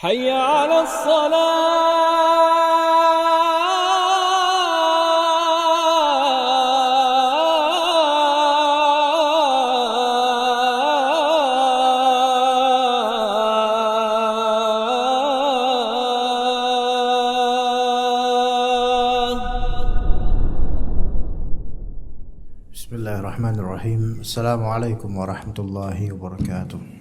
حي على الصلاة. Bismillahirrahmanirrahim. Assalamualaikum warahmatullahi wabarakatuh.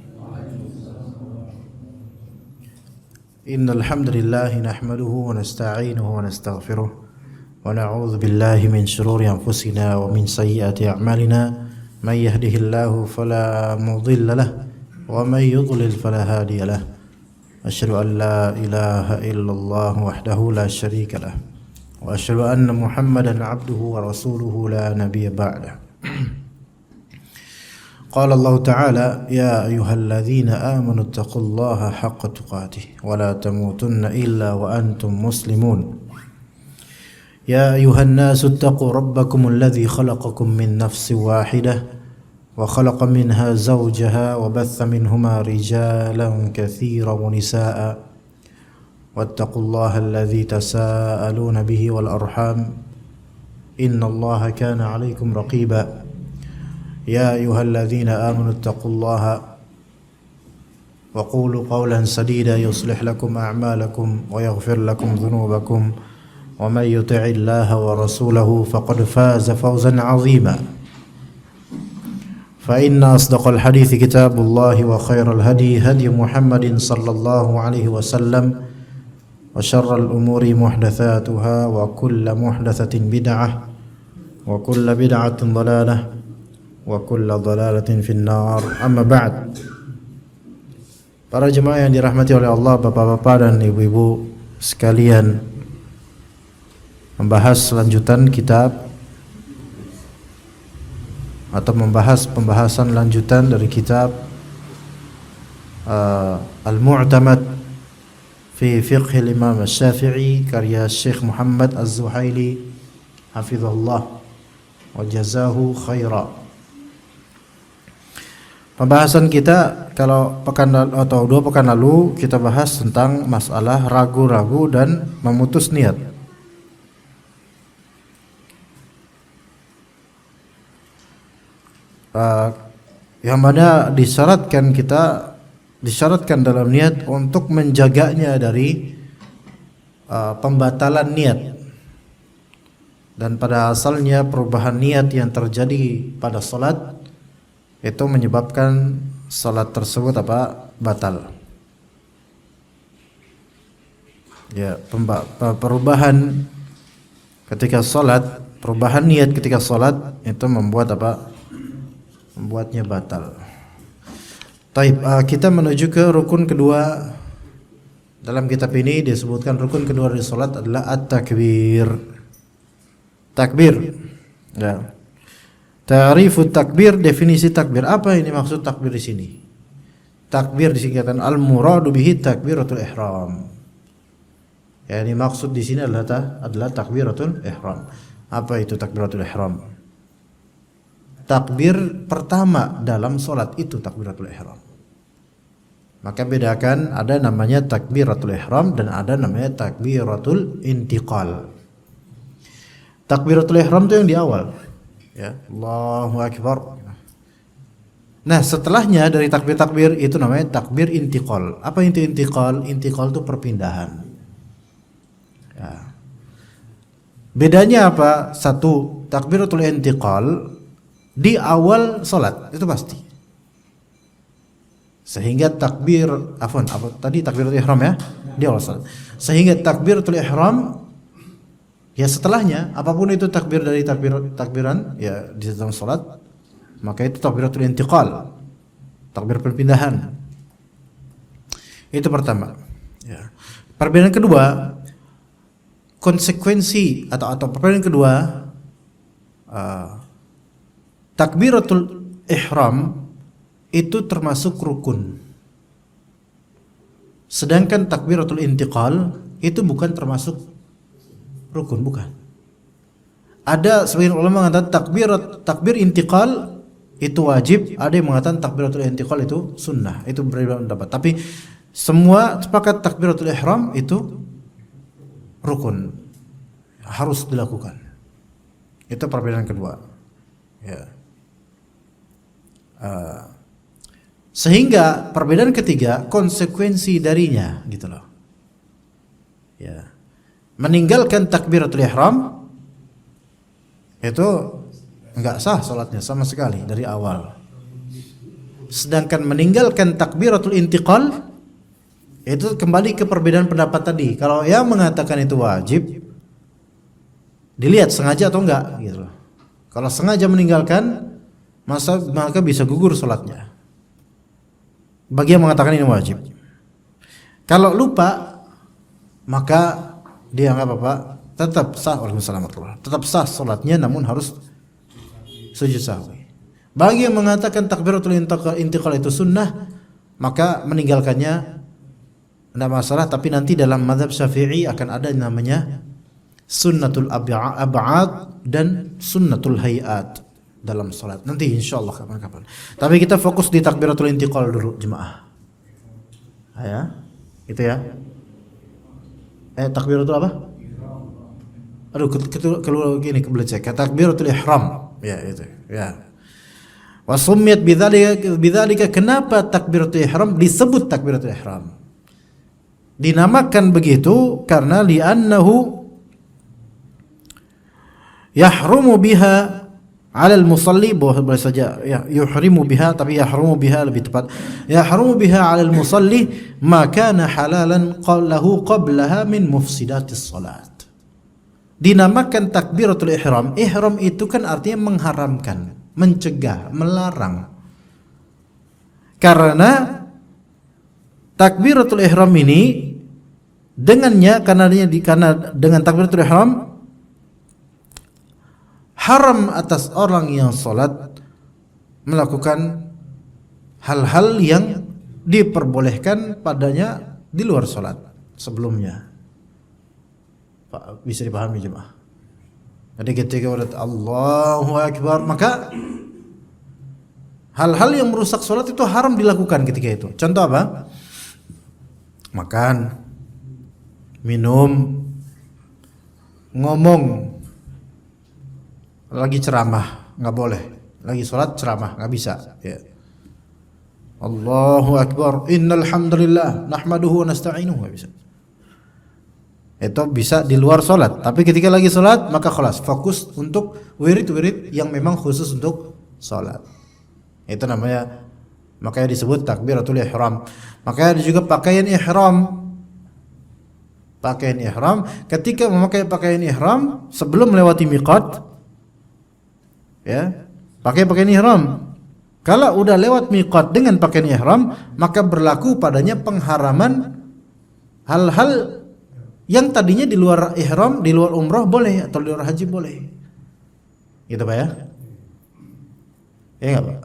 Innal hamdalillah nahmaduhu wa nasta'inuhu wa nastaghfiruh wa na'udzu billahi min shururi anfusina wa min sayyiati a'malina. May yahdihillahu fala mudilla lahu wa may yudlil fala hadiya lahu. Asyhadu an la ilaha illallah wahdahu la syarika lahu wa asyhadu anna Muhammadan 'abduhu wa rasuluhu la nabiyya ba'dahu. قال الله تعالى يا أيها الذين آمنوا اتقوا الله حق تقاته ولا تموتن إلا وأنتم مسلمون يا أيها الناس اتقوا ربكم الذي خلقكم من نفس واحدة وخلق منها زوجها وبث منهما رجالا كثيرا ونساء واتقوا الله الذي تساءلون به والأرحام إن الله كان عليكم رقيبا يا أيها الذين آمنوا اتقوا الله وقولوا قولا سديدا يصلح لكم أعمالكم ويغفر لكم ذنوبكم ومن يطع الله ورسوله فقد فاز فوزا عظيما فإن أصدق الحديث كتاب الله وخير الهدي هدي محمد صلى الله عليه وسلم وشر الأمور محدثاتها وكل محدثة بدعة وكل بدعة ضلالة wa kullu dhalalatin finnar. Amma ba'd. Para jemaah yang dirahmati oleh Allah, bapak-bapak dan ibu-ibu sekalian, membahas lanjutan kitab atau membahas pembahasan lanjutan dari kitab Al-Mu'tamad fi Fiqh Imam Asy-Syafi'i karya Syekh Muhammad Az-Zuhaili hafizahullah wa jazahu khaira. Pembahasan kita kalau pekan atau 2 pekan lalu kita bahas tentang masalah ragu-ragu dan memutus niat. Yang mana disyaratkan dalam niat untuk menjaganya dari pembatalan niat. Dan pada asalnya perubahan niat yang terjadi pada salat itu menyebabkan salat tersebut batal. Ya, perubahan ketika salat, perubahan niat ketika salat itu membuatnya batal. Taib, kita menuju ke rukun kedua. Dalam kitab ini disebutkan rukun kedua dari salat adalah at-takbir. Takbir. Ya. Ta'rifut takbir, definisi takbir. Apa ini maksud takbir di sini? Takbir disingkatan al-muradu bihi takbiratul ihram. Ya, ini maksud di sini adalah takbiratul ihram. Apa itu takbiratul ihram? Takbir pertama dalam salat itu takbiratul ihram. Maka bedakan, ada namanya takbiratul ihram dan ada namanya takbiratul intiqal. Takbiratul ihram itu yang di awal. Ya, Allahu Akbar. Nah, setelahnya dari takbir-takbir itu namanya takbir intiqal. Apa itu intiqal? Intiqal itu perpindahan. Ya. Bedanya apa? Satu, takbiratul intiqal di awal salat itu pasti. Sehingga takbiratul ihram ya, di awal salat. Sehingga takbiratul ihram ya setelahnya, apapun itu takbir dari takbiran ya di dalam salat, maka itu takbiratul intiqal, takbir perpindahan. Itu pertama. Ya. Perbedaan kedua, konsekuensi atau perbedaan kedua, takbiratul ihram itu termasuk rukun. Sedangkan takbiratul intiqal itu bukan termasuk rukun, bukan. Ada sebagian ulama mengatakan takbir intiqal itu wajib, ada yang mengatakan takbiratul intiqal itu sunnah. Itu berbeda pendapat. Tapi semua sepakat takbiratul ihram itu rukun, harus dilakukan. Itu perbedaan kedua. Ya. Sehingga perbedaan ketiga konsekuensi darinya gitu loh. Ya. Meninggalkan takbiratul ihram itu enggak sah salatnya sama sekali dari awal. Sedangkan meninggalkan takbiratul intiqal itu kembali ke perbedaan pendapat tadi. Kalau yang mengatakan itu wajib, dilihat sengaja atau enggak gitu. Kalau sengaja meninggalkan, maka bisa gugur salatnya. Bagi yang mengatakan ini wajib. Kalau lupa, maka dia enggak apa-apa, tetap sah. Waalaikumsalam. Tetap sah salatnya, namun harus sujud sahwi. Bagi yang mengatakan takbiratul intiqal itu sunnah, maka meninggalkannya tidak masalah, tapi nanti dalam mazhab Syafi'i akan ada yang namanya sunnatul ab'ad dan sunnatul hayat dalam salat. Nanti insyaallah kapan-kapan. Tapi kita fokus di takbiratul intiqal dulu jemaah. Ya. Itu ya. Takbiratul apa? Aduh, keluar gini kebelecek. Takbiratul ihram. Ya, itu. Ya. Wa summiyat bidzalika, kenapa takbiratul ihram disebut takbiratul ihram? Dinamakan begitu karena li'annahu yahrumu biha 'ala al-musalli, boleh saja ya, yuhrimu biha, tapi yahrumu biha lebih tepat. Yahrumu biha 'ala al-musalli ma kana halalan lahu qablaha min mufsidatis salat. Dinamakan takbiratul ihram. Ihram itu kan artinya mengharamkan, mencegah, melarang. Karena takbiratul ihram ini karena dengan takbiratul ihram haram atas orang yang salat melakukan hal-hal yang diperbolehkan padanya di luar salat sebelumnya. Pak, bisa dipahami jemaah? Jadi ketika udah Allahu Akbar, maka hal-hal yang merusak salat itu haram dilakukan ketika itu. Contoh apa? Makan, minum, ngomong, lagi ceramah nggak boleh, lagi sholat ceramah nggak bisa. Ya. Allahu Akbar, innal hamdalillah nahmaduhu wa nasta'inuhu, nggak bisa. Itu bisa di luar sholat. Tapi ketika lagi sholat maka khalas, fokus untuk wirid-wirid yang memang khusus untuk sholat. Itu namanya, makanya disebut takbiratul ihram. Makanya ada juga pakaian ihram. Pakaian ihram, ketika memakai pakaian ihram sebelum melewati miqat, ya, pakai pakaian ihram. Kalau udah lewat miqat dengan pakaian ihram, maka berlaku padanya pengharaman hal-hal yang tadinya di luar ihram, di luar umrah boleh, atau di luar haji boleh. Gitu Pak ya? Ya enggak Pak?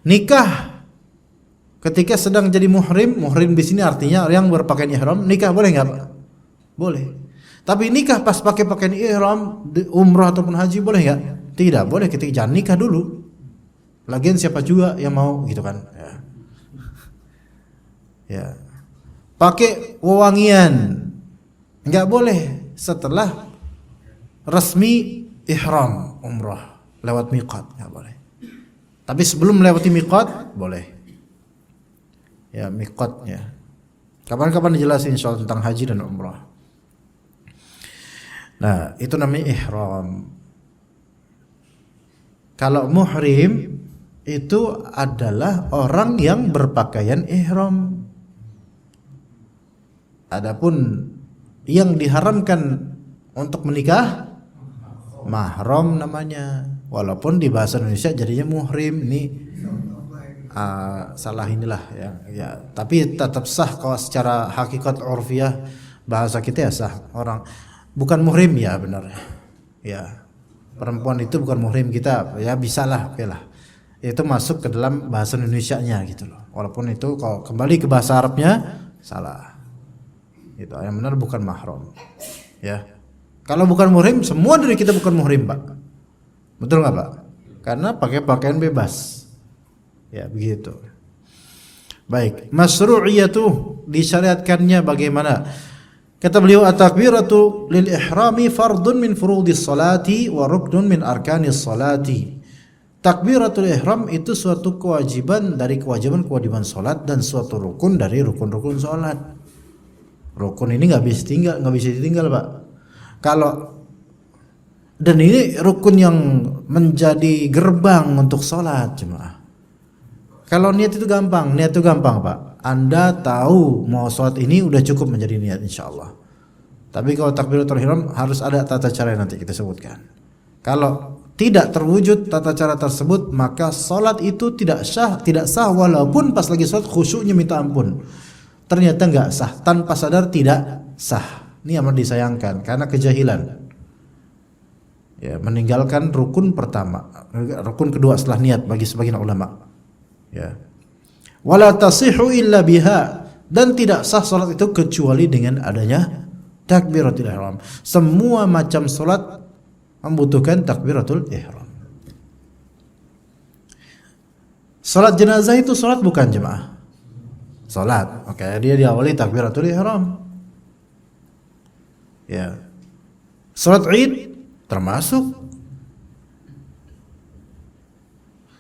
Nikah ketika sedang jadi muhrim di sini artinya yang berpakaian ihram, nikah boleh enggak Pak? Boleh. Tapi nikah pas pakai pakaian ihram, umrah ataupun haji boleh enggak? Tidak boleh, ketika jangan nikah dulu. Lagian siapa juga yang mau gitu kan? Ya. Ya. Pakai wewangian enggak boleh setelah resmi ihram umrah lewat miqat, enggak boleh. Tapi sebelum melewati miqat boleh. Ya, miqatnya. Kapan-kapan dijelasin soal tentang haji dan umrah. Nah, itu namanya ihram. Kalau muhrim itu adalah orang yang berpakaian ihram. Adapun yang diharamkan untuk menikah mahram namanya. Walaupun di bahasa Indonesia jadinya muhrim, ini salah inilah ya. Tapi tetap sah kalau secara hakikat urfiah bahasa kita ya sah. Orang bukan muhrim ya benar. Ya. Perempuan itu bukan muhrim kita, ya bisalah, oke lah. Itu masuk ke dalam bahasa Indonesianya gitu loh. Walaupun itu kalau kembali ke bahasa Arabnya salah. Itu yang benar bukan mahram. Ya. Kalau bukan muhrim, semua dari kita bukan muhrim, Pak. Betul nggak Pak? Karena pakai pakaian bebas. Ya begitu. Baik, masyru'iyatu, disyariatkannya bagaimana? Kata beliau, at-takbiratu lil ihrami fardun min furudis salati wa ruknun min arkanis salati. Takbiratul ihram itu suatu kewajiban dari kewajiban salat dan suatu rukun dari rukun-rukun salat. Rukun ini nggak bisa ditinggal, Pak. Dan ini rukun yang menjadi gerbang untuk salat, jemaah. Kalau niat itu gampang, Pak. Anda tahu mau sholat ini udah cukup menjadi niat, insyaallah. Tapi kalau takbiratul ihram harus ada tata cara yang nanti kita sebutkan. Kalau tidak terwujud tata cara tersebut, maka sholat itu tidak sah walaupun pas lagi sholat khusyuknya minta ampun. Ternyata nggak sah, tanpa sadar tidak sah. Ini amat disayangkan karena kejahilan. Ya, meninggalkan rukun pertama, rukun kedua setelah niat bagi sebagian ulama. Ya. Wala tasihhu illa biha, dan tidak sah salat itu kecuali dengan adanya takbiratul ihram. Semua macam salat membutuhkan takbiratul ihram. Salat jenazah itu salat bukan, jemaah? Salat. Oke, dia diawali takbiratul ihram. Ya. Salat Id termasuk.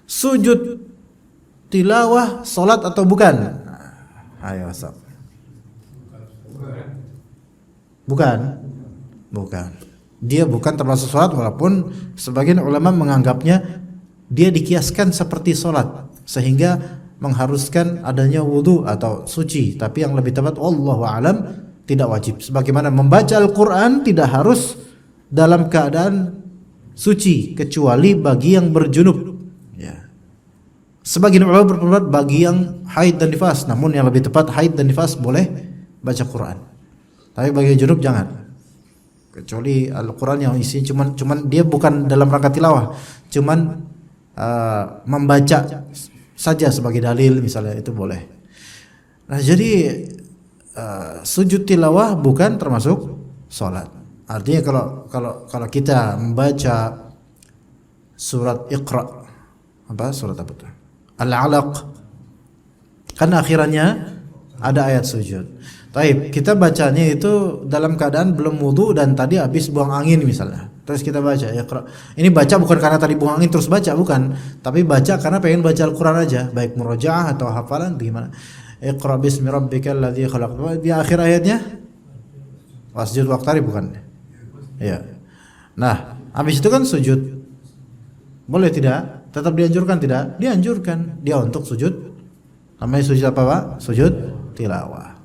Sujud tilawah salat atau bukan? Ayo, Sob. Bukan. Dia bukan termasuk salat, walaupun sebagian ulama menganggapnya dia dikiaskan seperti salat sehingga mengharuskan adanya wudu atau suci, tapi yang lebih tepat wallahu alam tidak wajib. Sebagaimana membaca Al-Qur'an tidak harus dalam keadaan suci kecuali bagi yang berjunub. Sebagian ulama berpendapat bagi yang haid dan nifas, namun yang lebih tepat haid dan nifas boleh baca Quran. Tapi bagi junub jangan. Kecuali Al-Quran yang isinya cuman dia bukan dalam rangka tilawah, cuman membaca saja sebagai dalil misalnya, itu boleh. Nah, jadi sujud tilawah bukan termasuk salat. Artinya kalau kita membaca surat Iqra, surat apa tuh? Al-Alaq, kan akhirannya ada ayat sujud. Taib, kita bacanya itu dalam keadaan belum wudu dan tadi habis buang angin misalnya. Terus kita baca Iqra. Ini baca bukan karena tadi buang angin terus baca, bukan. Tapi baca karena pengen baca Al-Quran aja, baik murojaah atau hafalan gimana. Iqra bismi rabbikal ladzi khalaq. Di akhir ayatnya wasjud waqtarib, bukan? Iya. Nah, habis itu kan sujud. Boleh tidak? Tetap dianjurkan tidak? Dianjurkan. Dia untuk sujud. Namanya sujud apa, Pak? Sujud tilawah.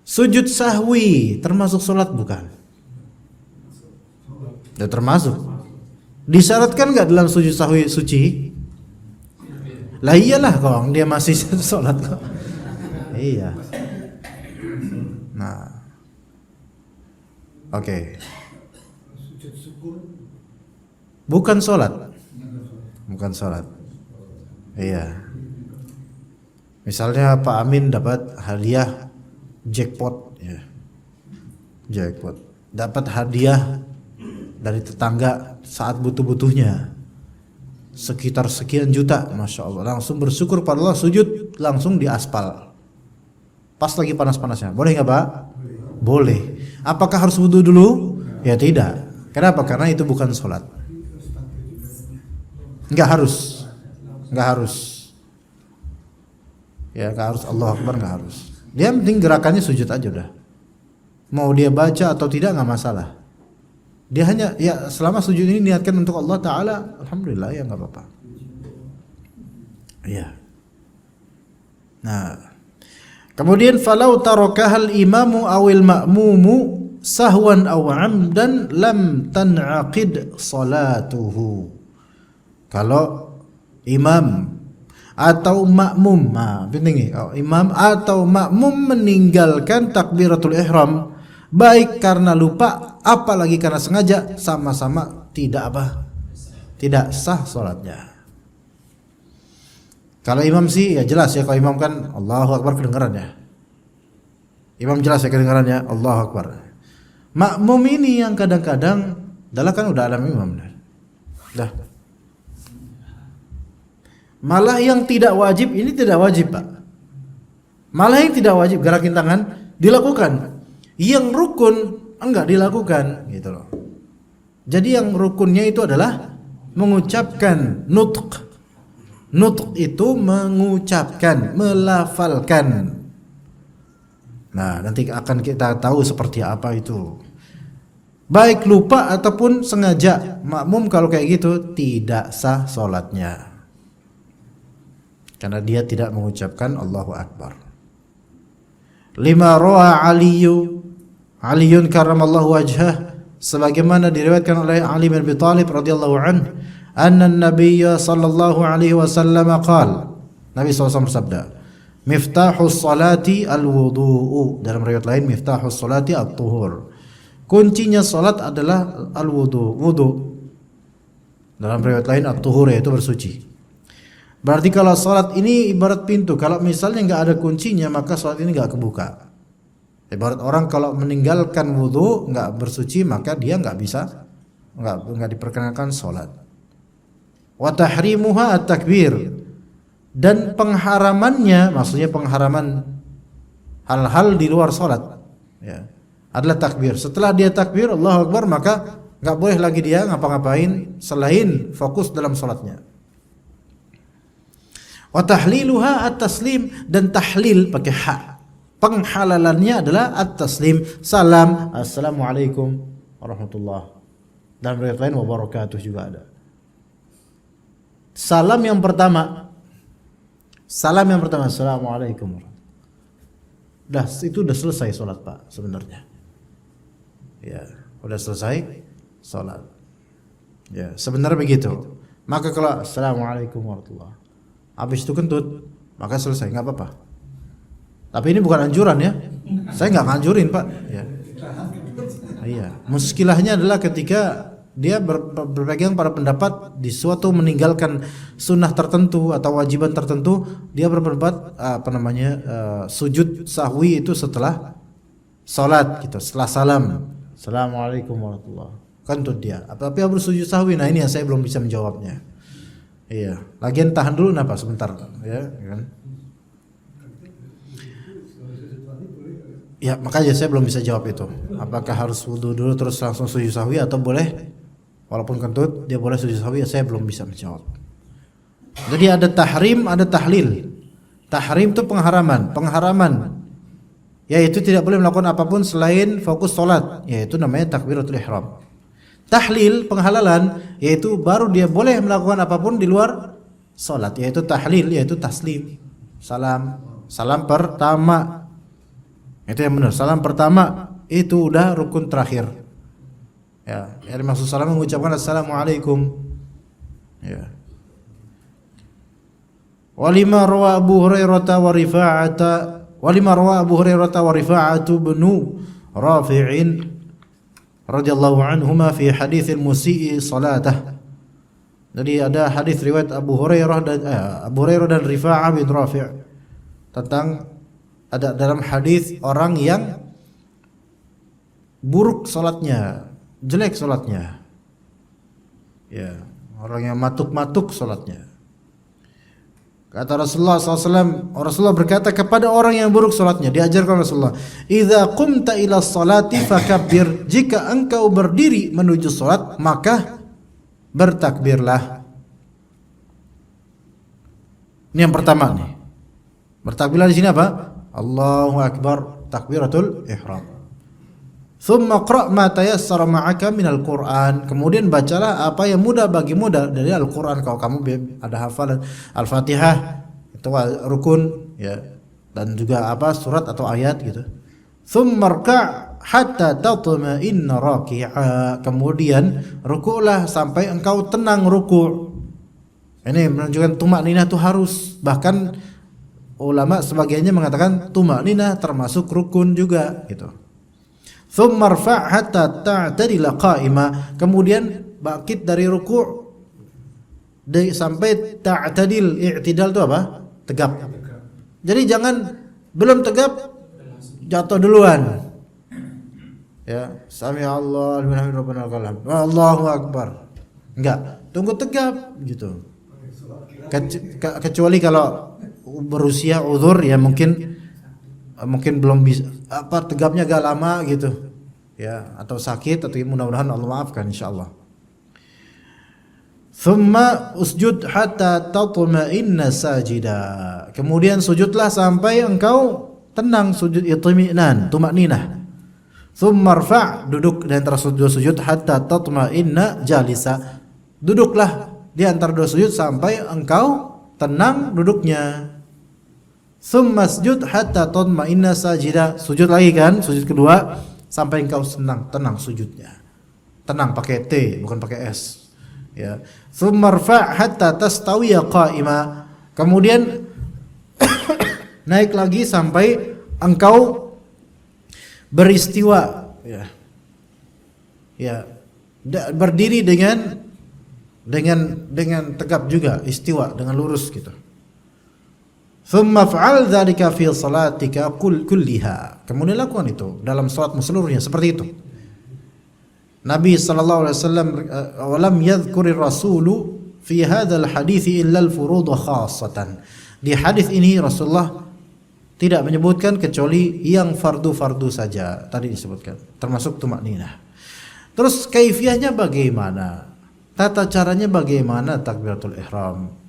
Sujud sahwi termasuk salat bukan? Ya, termasuk. Disyaratkan enggak dalam sujud sahwi suci? Lah iyalah, kalau dia masih salat kok. Iya. Nah. Oke. Bukan sholat. Iya. Misalnya Pak Amin dapat hadiah jackpot, ya. Jackpot. Dapat hadiah dari tetangga saat butuh-butuhnya, sekitar sekian juta, masya Allah. Langsung bersyukur pada Allah, sujud langsung di aspal. Pas lagi panas-panasnya. Boleh nggak, Pak? Boleh. Apakah harus wudu dulu? Ya tidak. Kenapa? Karena itu bukan sholat. Enggak harus. Ya, enggak harus Allah Akbar, enggak harus. Dia penting gerakannya sujud aja udah. Mau dia baca atau tidak enggak masalah. Dia hanya ya selama sujud ini niatkan untuk Allah Ta'ala, alhamdulillah ya enggak apa-apa. Iya. Nah, kemudian falau tarakahal imamu awil ma'mumu sahwan aw amdan lam tan'aqid salatuhu. Kalau imam atau makmum, penting imam atau makmum meninggalkan takbiratul ihram, baik karena lupa apalagi karena sengaja, sama-sama tidak sah salatnya. Kalau imam sih ya jelas ya, kalau imam kan Allahu Akbar kedengaran ya. Imam jelas ya kedengarannya Allahu Akbar. Makmum ini yang kadang-kadang adalah kan udah alam imam dah. Malah yang tidak wajib ini tidak wajib, Pak. Malah yang tidak wajib gerakin tangan dilakukan. Yang rukun enggak dilakukan gitu loh. Jadi yang rukunnya itu adalah mengucapkan nutq. Nutq itu mengucapkan, melafalkan. Nah, nanti akan kita tahu seperti apa itu. Baik lupa ataupun sengaja, makmum kalau kayak gitu tidak sah salatnya. Karena dia tidak mengucapkan Allahu Akbar. Lima rawa Aliyun karramallahu wajhah, sebagaimana diriwayatkan oleh Ali bin Abi Thalib radhiyallahu anhu, anna an-nabiy sallallahu alaihi wasallam qala, Nabi SAW bersabda, miftahus salati al-wudu'u, dalam riwayat lain miftahus salati at-tuhur, kuncinya salat adalah wudu. Dalam riwayat lain at-tuhur, yaitu bersuci. Berarti kalau salat ini ibarat pintu, kalau misalnya enggak ada kuncinya maka salat ini enggak kebuka. Ibarat orang kalau meninggalkan wudu, enggak bersuci, maka dia enggak bisa, enggak diperkenankan salat. Wa tahrimuha at-takbir, dan pengharamannya, maksudnya pengharaman hal-hal di luar salat, ya, adalah takbir. Setelah dia takbir Allahu Akbar, maka enggak boleh lagi dia ngapa-ngapain selain fokus dalam salatnya. Wa tahliluha at-taslim, dan tahlil pakai ha, penghalalannya adalah at-taslim, salam, assalamualaikum warahmatullah. Dan riwayat lain wabarakatuh juga ada. Salam yang pertama, assalamualaikum. Itu udah selesai salat, Pak, sebenarnya. Ya, udah selesai salat. Ya, sebenarnya begitu. Maka kalau assalamualaikum warahmatullah, habis itu kentut, maka selesai, enggak apa-apa. Tapi ini bukan anjuran ya. Saya enggak nganjurin, Pak, ya. Iya, muskilahnya adalah ketika dia berpegang pada pendapat di suatu meninggalkan sunnah tertentu atau wajiban tertentu, dia berpendapat sujud sahwi itu setelah salat gitu, setelah salam, assalamualaikum warahmatullah, kentut dia. Tapi harus sujud sahwi. Nah, ini yang saya belum bisa menjawabnya. Iya, lagian tahan dulu napa sebentar, ya kan? Ya, makanya saya belum bisa jawab itu. Apakah harus wudu dulu terus langsung sujud sahwi, atau boleh walaupun kentut dia boleh sujud sahwi? Saya belum bisa menjawab. Jadi ada tahrim, ada tahlil. Tahrim itu pengharaman, yaitu tidak boleh melakukan apapun selain fokus salat, yaitu namanya takbiratul ihram. Tahlil, penghalalan, yaitu baru dia boleh melakukan apapun di luar salat, yaitu tahlil, yaitu taslim, salam pertama. Itu yang benar. Salam pertama itu udah rukun terakhir. Ya, yang maksud salam mengucapkan assalamualaikum. Ya. Walima rawa Abu Hurairah wa Rifa'atu bin Rafi'in radhiyallahu anhuma fi hadits al-musii salatah. Jadi ada hadis riwayat Abu Hurairah dan Rifa'ah bin Rafi' tentang ada dalam hadis orang yang buruk salatnya, jelek salatnya. Ya, orang yang matuk-matuk salatnya. Kata Rasulullah SAW, Rasulullah berkata kepada orang yang buruk salatnya, diajarkan Rasulullah, "Idza qumta ila sholati fakabbir." Jika engkau berdiri menuju salat, maka bertakbirlah. Ini yang pertama nih. Bertakbirlah di sini apa? Allahu Akbar, takbiratul ihram. Thumma qra' ma tayassara ma'aka minal Qur'an. Kemudian bacalah apa yang mudah bagimu dari Al-Qur'an. Kalau kamu ada hafalan Al-Fatihah, itu rukun ya, dan juga surat atau ayat gitu. Thumma rka' hatta tatma'inna raki'a. Kemudian rukuklah sampai engkau tenang ruku'. Ini menunjukkan tumakninah itu harus. Bahkan ulama sebagiannya mengatakan tumakninah termasuk rukun juga gitu. Thumma rfa' hatta ta'tadila qa'ima. Kemudian bangkit dari ruku' sampai ta'tadil. I'tidal itu apa? Tegap. Jadi jangan belum tegap jatuh duluan. Ya, sami Allah liman hamidah rabbana lakal hamd. Allahu akbar. Enggak, tunggu tegap gitu. kecuali kalau berusia uzur ya mungkin belum bisa tegapnya agak lama gitu ya, atau sakit, atau mudah-mudahan Allah maafkan insyaallah. Thumma usjud hatta tatma'inna sajida. Kemudian sujudlah sampai engkau tenang, sujud itmi'nan, tumakninah. Thumma rfa', duduk di antara dua sujud, hatta tatma'inna jalisa. Duduklah di antara dua sujud sampai engkau tenang duduknya. Thumma sujud hatta tatma'inna sajida. Sujud lagi kan, sujud kedua sampai engkau tenang sujudnya. Tenang pakai T bukan pakai S. Ya. Thumma rfa' hatta tastawiya qa'ima. Kemudian naik lagi sampai engkau beristiwa ya. Ya. Berdiri dengan tegap juga, istiwa dengan lurus gitu. Thumma fa'al dzalika fi salatika kulliha. Kemudian lakukan itu dalam salatmu seluruhnya seperti itu. Nabi sallallahu alaihi wasallam walam yadhkurir rasulu fi hadzal hadits illa al-furud khassatan. Di hadis ini Rasulullah tidak menyebutkan kecuali yang fardu-fardu saja tadi disebutkan, termasuk tumakninah. Terus kaifiyahnya bagaimana? Tata caranya bagaimana takbiratul ihram?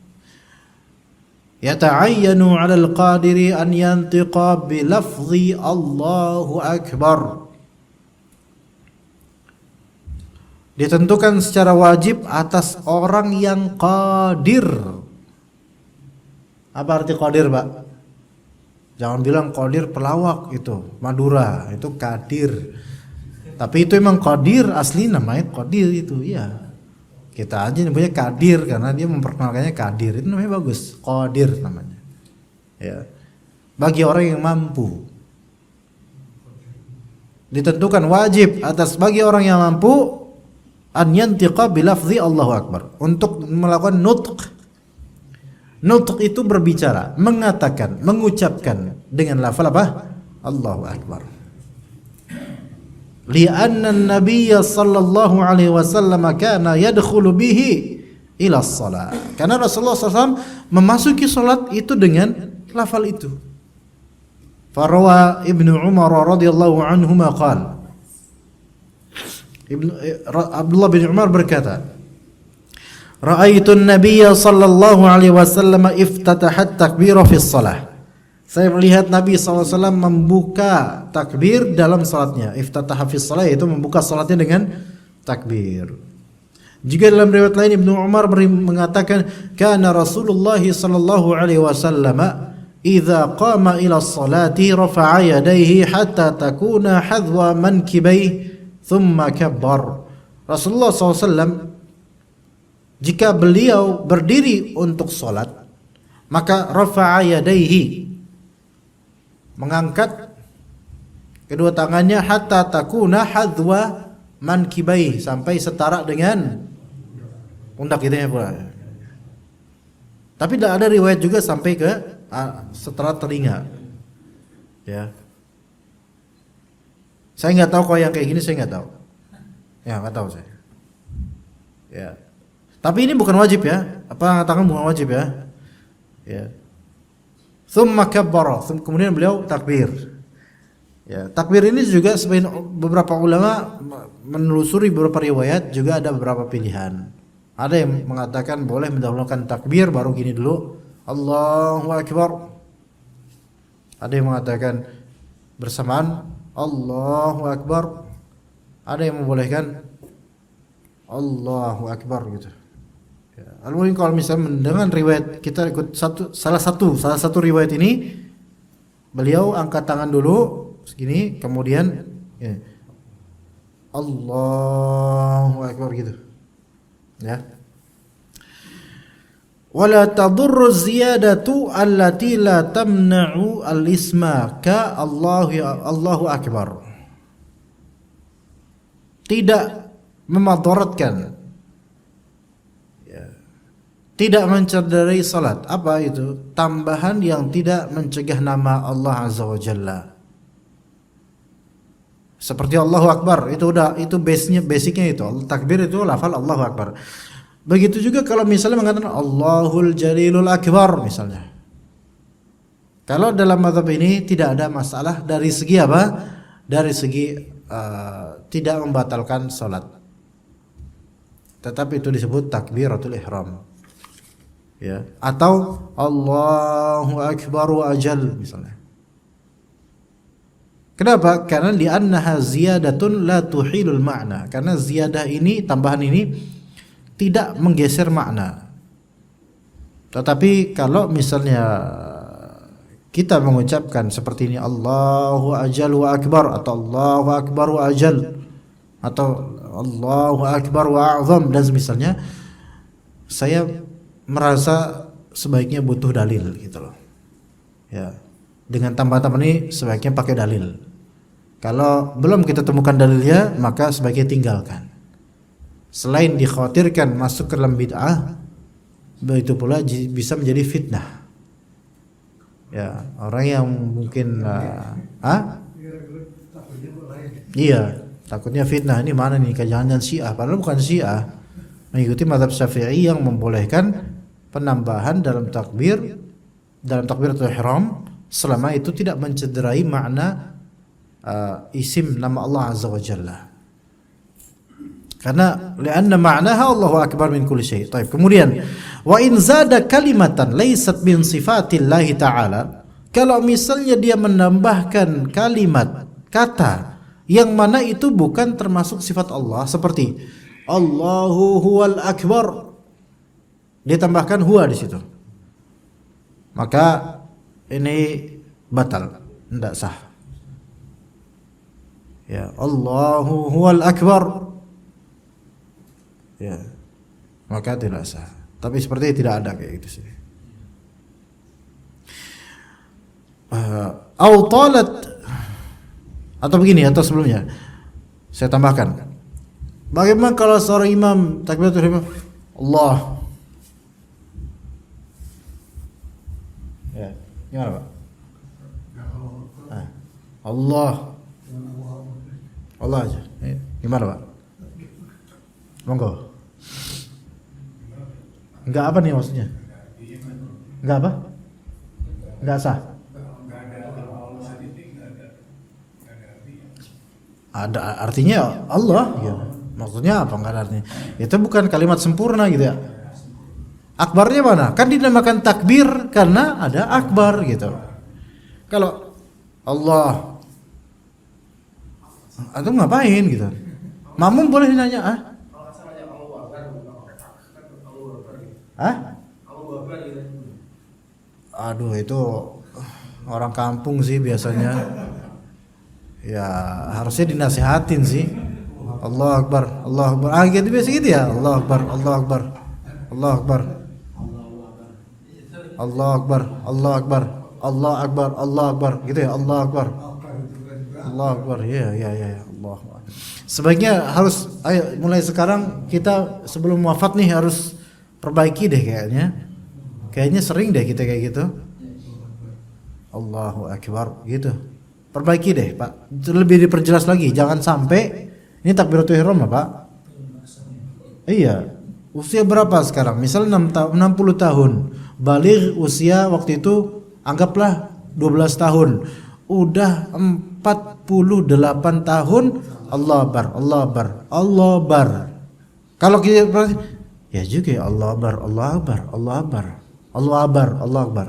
Yata'ayyanu 'alal qadiri an yantiqa bi lafzi Allahu akbar. Ditentukan secara wajib atas orang yang qadir. Apa arti qadir, Pak? Jangan bilang qadir pelawak itu, Madura, itu qadir. Tapi itu emang qadir, asli namanya qadir itu, iya. Kita aja nyebutnya kadir karena dia memperkenalkannya kadir, itu namanya bagus, qadir namanya. Ya. Bagi orang yang mampu. Ditentukan wajib atas bagi orang yang mampu an yantiqa bi lafzi Allahu akbar, untuk melakukan nutq. Nutq itu berbicara, mengatakan, mengucapkan dengan lafal apa? Allahu akbar. Li'anna an-nabiy sallallahu alaihi wasallam kana yadkhulu bihi ila shalah. Karena Rasulullah SAW memasuki salat itu dengan lafal itu. Farawa Ibnu Umar radhiyallahu anhuma qala, Abdullah bin Umar berkata, Ra'aitu an-nabiy sallallahu alaihi wasallam iftataha at-takbira fi shalah. Saya melihat Nabi SAW membuka takbir dalam salatnya. Iftataha fi shalah yaitu membuka salatnya dengan takbir. Juga dalam riwayat lain Ibnu Umar mengatakan, kana Rasulullah sallallahu alaihi wasallam idza qama ila as-salati rafa'a yadayhi hatta takuna hadwa mankibaihi thumma kabbar. Rasulullah SAW jika beliau berdiri untuk salat, maka rafa'a yadayhi, mengangkat kedua tangannya, hatta takuna hadwa mankibai, sampai setara dengan pundak gitu ya pula. Tapi tidak ada riwayat juga sampai ke setara telinga. Ya. Saya nggak tahu kalau yang kayak gini, saya nggak tahu. Ya nggak tahu saya. Ya. Tapi ini bukan wajib ya. Apa tangan bukan wajib ya. Ya. Thumma kabbara, kemudian beliau takbir. Ya, takbir ini juga sebagian beberapa ulama menelusuri beberapa riwayat juga ada beberapa pilihan. Ada yang mengatakan boleh mendahulukan takbir baru gini dulu, Allahu akbar. Ada yang mengatakan bersamaan Allahu akbar. Ada yang membolehkan Allahu akbar gitu. Almuhim kalau misalnya dengan riwayat kita ikut salah satu riwayat ini, beliau angkat tangan dulu segini, kemudian ya, Allahu akbar gitu. Ya. Wala tadurru ziyadatu allati la tamna'u al-isma ka Allahu akbar. Tidak memadaratkan, tidak mencederai salat. Apa itu? Tambahan yang tidak mencegah nama Allah Azza wa Jalla. Seperti Allahu Akbar, itu udah, itu basicnya itu. Takbir itu lafal Allahu Akbar. Begitu juga kalau misalnya mengatakan Allahul Jalilul Akbar misalnya. Kalau dalam mazhab ini tidak ada masalah dari segi apa? Dari segi tidak membatalkan salat. Tetapi itu disebut takbiratul ihram. Ya, atau Allahu Akbar wa ajal misalnya. Kenapa? Karena li'annaha ziyadatun la tuhilul ma'na. Karena ziyadah ini, tambahan ini tidak menggeser makna. Tetapi kalau misalnya kita mengucapkan seperti ini Allahu ajal wa akbar atau Allahu akbar wa ajal atau Allahu akbar wa a'zam dan semisalnya, saya merasa sebaiknya butuh dalil gitu loh. Ya. Dengan tambahan-tambahan ini sebaiknya pakai dalil. Kalau belum kita temukan dalilnya, maka sebaiknya tinggalkan. Selain dikhawatirkan masuk ke dalam bid'ah, begitu pula bisa menjadi fitnah. Ya, orang yang mungkin iya, takutnya fitnah. Ini mana nih, jangan Syiah, padahal bukan Syiah. Mengikuti mazhab Syafi'i yang membolehkan penambahan dalam takbiratul ihram selama itu tidak mencederai makna isim nama Allah Azza wa Jalla. Karena li'anna ma'naha Allahu akbar min kulli syai'. Baik, kemudian wa in zada kalimatan laysat min sifatillahi ta'ala, kalau misalnya dia menambahkan kalimat kata yang mana itu bukan termasuk sifat Allah, seperti Allahu huwal akbar, dia tambahkan huwa di situ, maka ini batal, tidak sah. Ya, Allahu huwal akbar, ya, maka tidak sah. Tapi sepertinya tidak ada kayak gitu sih. Au talat, atau begini, atau sebelumnya saya tambahkan, bagaimana kalau seorang imam takbiratul ihram Allah, ya, gimana Pak? Allah aja, gimana Pak? Monggo. Enggak apa nih maksudnya? Enggak apa? Enggak sah. Ada artinya Allah gitu. Maksudnya apa enggak ada artinya? Itu bukan kalimat sempurna gitu ya. Akbarnya mana? Kan dinamakan takbir karena ada akbar gitu. Kalau Allah, atau ngapain gitu? Makmum boleh nanya, Aduh, itu orang kampung sih biasanya. Ya harusnya dinasihatin sih. Allah Akbar, Allah Akbar. Gitu biasa gitu ya. Allah Akbar, Allah Akbar, Allah Akbar, Allah Akbar, Allah Akbar, Allah Akbar, Allah Akbar, gitu ya. Allah Akbar, Allah Akbar. Ya, Allah. Sebaiknya harus, ayo mulai sekarang kita sebelum wafat nih harus perbaiki deh kayaknya. Kayaknya sering deh kita kayak gitu. Allahu Akbar gitu. Perbaiki deh Pak. Lebih diperjelas lagi. Jangan sampai ini takbiratul ihram Pak. Iya. Usia berapa sekarang? Misal 60 tahun. Baligh usia waktu itu anggaplah 12 tahun. Udah 48 tahun. Allah Akbar, Allah Akbar, Allah Akbar. Kalau kita ya juga ya Allah Akbar, Allah Akbar, Allah Akbar, Allah Akbar, Allah Akbar.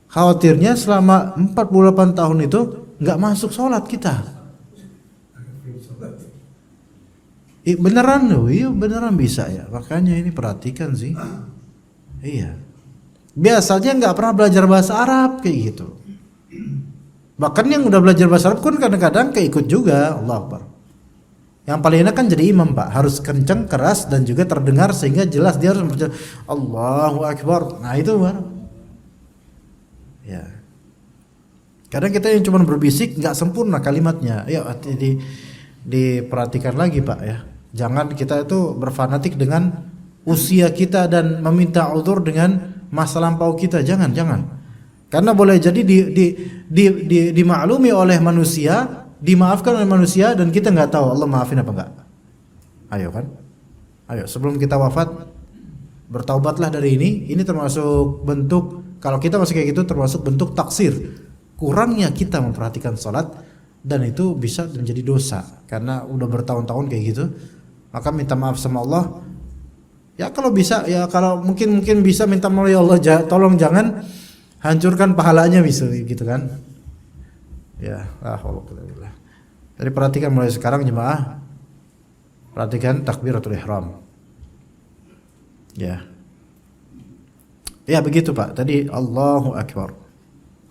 Khawatirnya selama 48 tahun itu nggak masuk sholat kita. Beneran loh, iya beneran bisa ya. Makanya ini perhatikan sih. Iya. Biasanya nggak pernah belajar bahasa Arab kayak gitu. Bahkan yang udah belajar bahasa Arab kan kadang-kadang keikut juga. Allah Akbar. Yang paling enak kan jadi imam Pak, harus kencang, keras dan juga terdengar sehingga jelas dia harus membaca Allahu Akbar. Nah itu baru. Ya. Kadang kita yang cuma berbisik nggak sempurna kalimatnya. Ya diperhatikan lagi Pak ya. Jangan kita itu berfanatik dengan usia kita dan meminta uzur dengan masa lampau kita. Jangan. Karena boleh jadi dimaklumi oleh manusia, dimaafkan oleh manusia dan kita nggak tahu Allah maafin apa enggak. Ayo kan? Ayo sebelum kita wafat bertaubatlah dari ini. Ini termasuk bentuk, kalau kita masih kayak gitu termasuk bentuk taksir, kurangnya kita memperhatikan sholat, dan itu bisa menjadi dosa karena udah bertahun-tahun kayak gitu. Maka minta maaf sama Allah. Ya kalau bisa, ya kalau mungkin bisa minta maaf, ya Allah tolong jangan hancurkan pahalanya, bisa gitu kan. Ya, alhamdulillah. Jadi perhatikan mulai sekarang jemaah. Perhatikan takbiratul ihram. Ya. Ya begitu Pak. Tadi Allahu Akbar.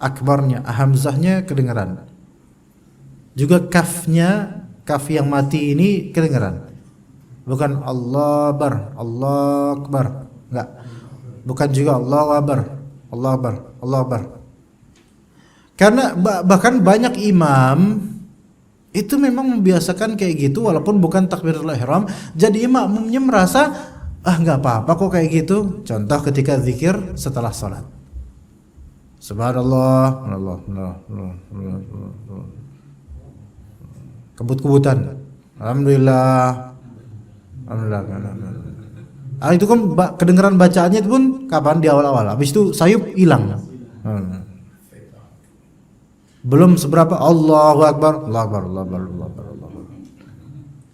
Akbarnya, hamzahnya kedengaran. Juga kafnya, kaf yang mati ini kedengaran. Bukan Allah Akbar. Enggak. Bukan juga Allahu Akbar. Allah Akbar. Karena bahkan banyak imam itu memang membiasakan kayak gitu walaupun bukan takbiratul ihram. Jadi imamnya merasa nggak apa-apa kok kayak gitu. Contoh ketika zikir setelah salat. Subhanallah, kebut-kebutan. Alhamdulillah. Itu kan kedengaran bacaannya itu pun kapan di awal-awal. Habis itu sayup hilang. Belum seberapa Allahu Akbar.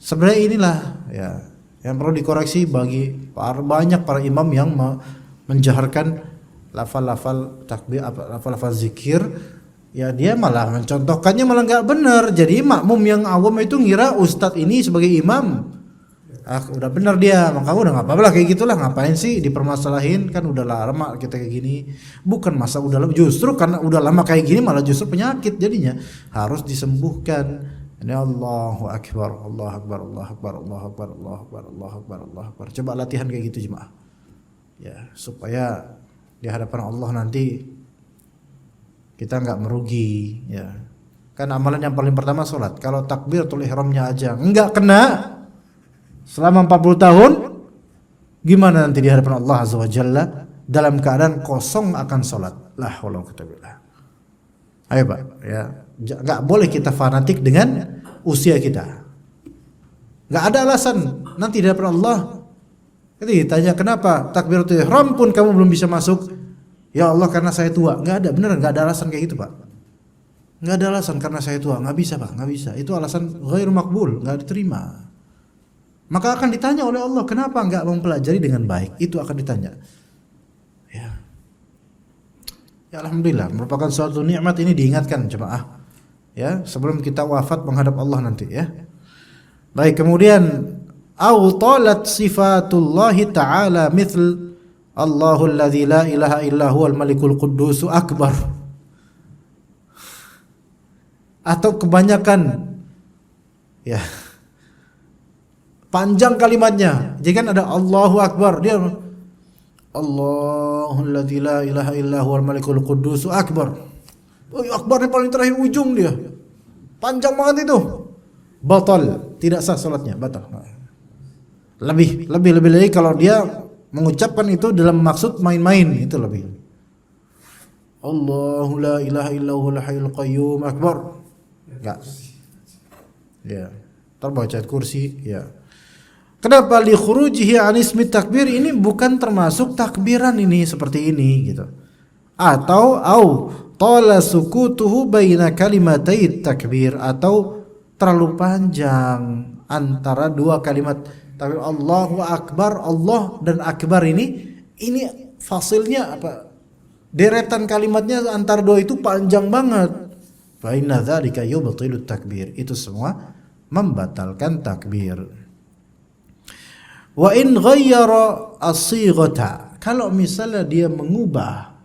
Sebenarnya inilah ya yang perlu dikoreksi bagi banyak para imam yang menjaharkan lafal-lafal takbir, lafal-lafal zikir, ya dia malah mencontohkannya malah nggak benar. Jadi makmum yang awam itu ngira ustadz ini sebagai imam. Udah benar dia, maka udah nggak apa-apa lah kayak gitulah, ngapain sih dipermasalahin, kan udah lama kita kayak gini. Bukan masa udah lama, justru karena udah lama kayak gini malah justru penyakit jadinya, harus disembuhkan. Ini Allahu Akbar, Allahu Akbar, Allahu Akbar, Allahu Akbar, Allahu Akbar, Allahu Akbar, Allahu Akbar. Coba latihan kayak gitu jemaah. Ya, supaya di hadapan Allah nanti kita nggak merugi ya. Kan amalan yang paling pertama salat. Kalau takbiratul ihramnya aja nggak kena selama 40 tahun, gimana nanti di hadapan Allah Azza wa Jalla dalam keadaan kosong akan salat? La haula wala quwwata illa billah. Ayo Pak, ya. Enggak boleh kita fanatik dengan usia kita. Enggak ada alasan nanti di hadapan Allah. Jadi ditanya kenapa takbiratul ihram pun kamu belum bisa masuk? Ya Allah karena saya tua. Enggak ada, beneran enggak ada alasan kayak gitu Pak. Enggak ada alasan karena saya tua, enggak bisa Pak, enggak bisa. Itu alasan ghair makbul, enggak diterima. Maka akan ditanya oleh Allah, kenapa enggak mempelajari dengan baik? Itu akan ditanya. Ya. Ya alhamdulillah, merupakan suatu nikmat ini diingatkan jemaah. Ya, sebelum kita wafat menghadap Allah nanti ya. Baik, kemudian au talat sifatullah ta'ala mithl Allahul ladzi la ilaha illa huwal malikul quddus akbar. Atau kebanyakan ya panjang kalimatnya. Jadi kan ada Allahu Akbar, dia Allahul ladzi la ilaha illa huwal malikul quddus akbar. Oh, akbar yang paling terakhir ujung dia. Panjang banget itu. Batal, tidak sah salatnya, batal. Lebih lagi kalau dia mengucapkan itu dalam maksud main-main, itu lebih. Allahu la ilaha illa huwal hayyul qayyum akbar. Enggak. Ya. Terbaca ayat kursi, ya. Kenapa li khurujihi an ismi takbir ini bukan termasuk takbiran ini seperti ini gitu. Atau tala sukutuhu baina kalimatai takbir, atau terlalu panjang antara dua kalimat takbir. Allahu Akbar, Allah dan Akbar ini fasilnya apa? Deretan kalimatnya antara dua itu panjang banget. Fa inna dzalika yubtilut takbir. Itu semua membatalkan takbir. Wa in ghayyara as-sighata, kalau misalnya dia mengubah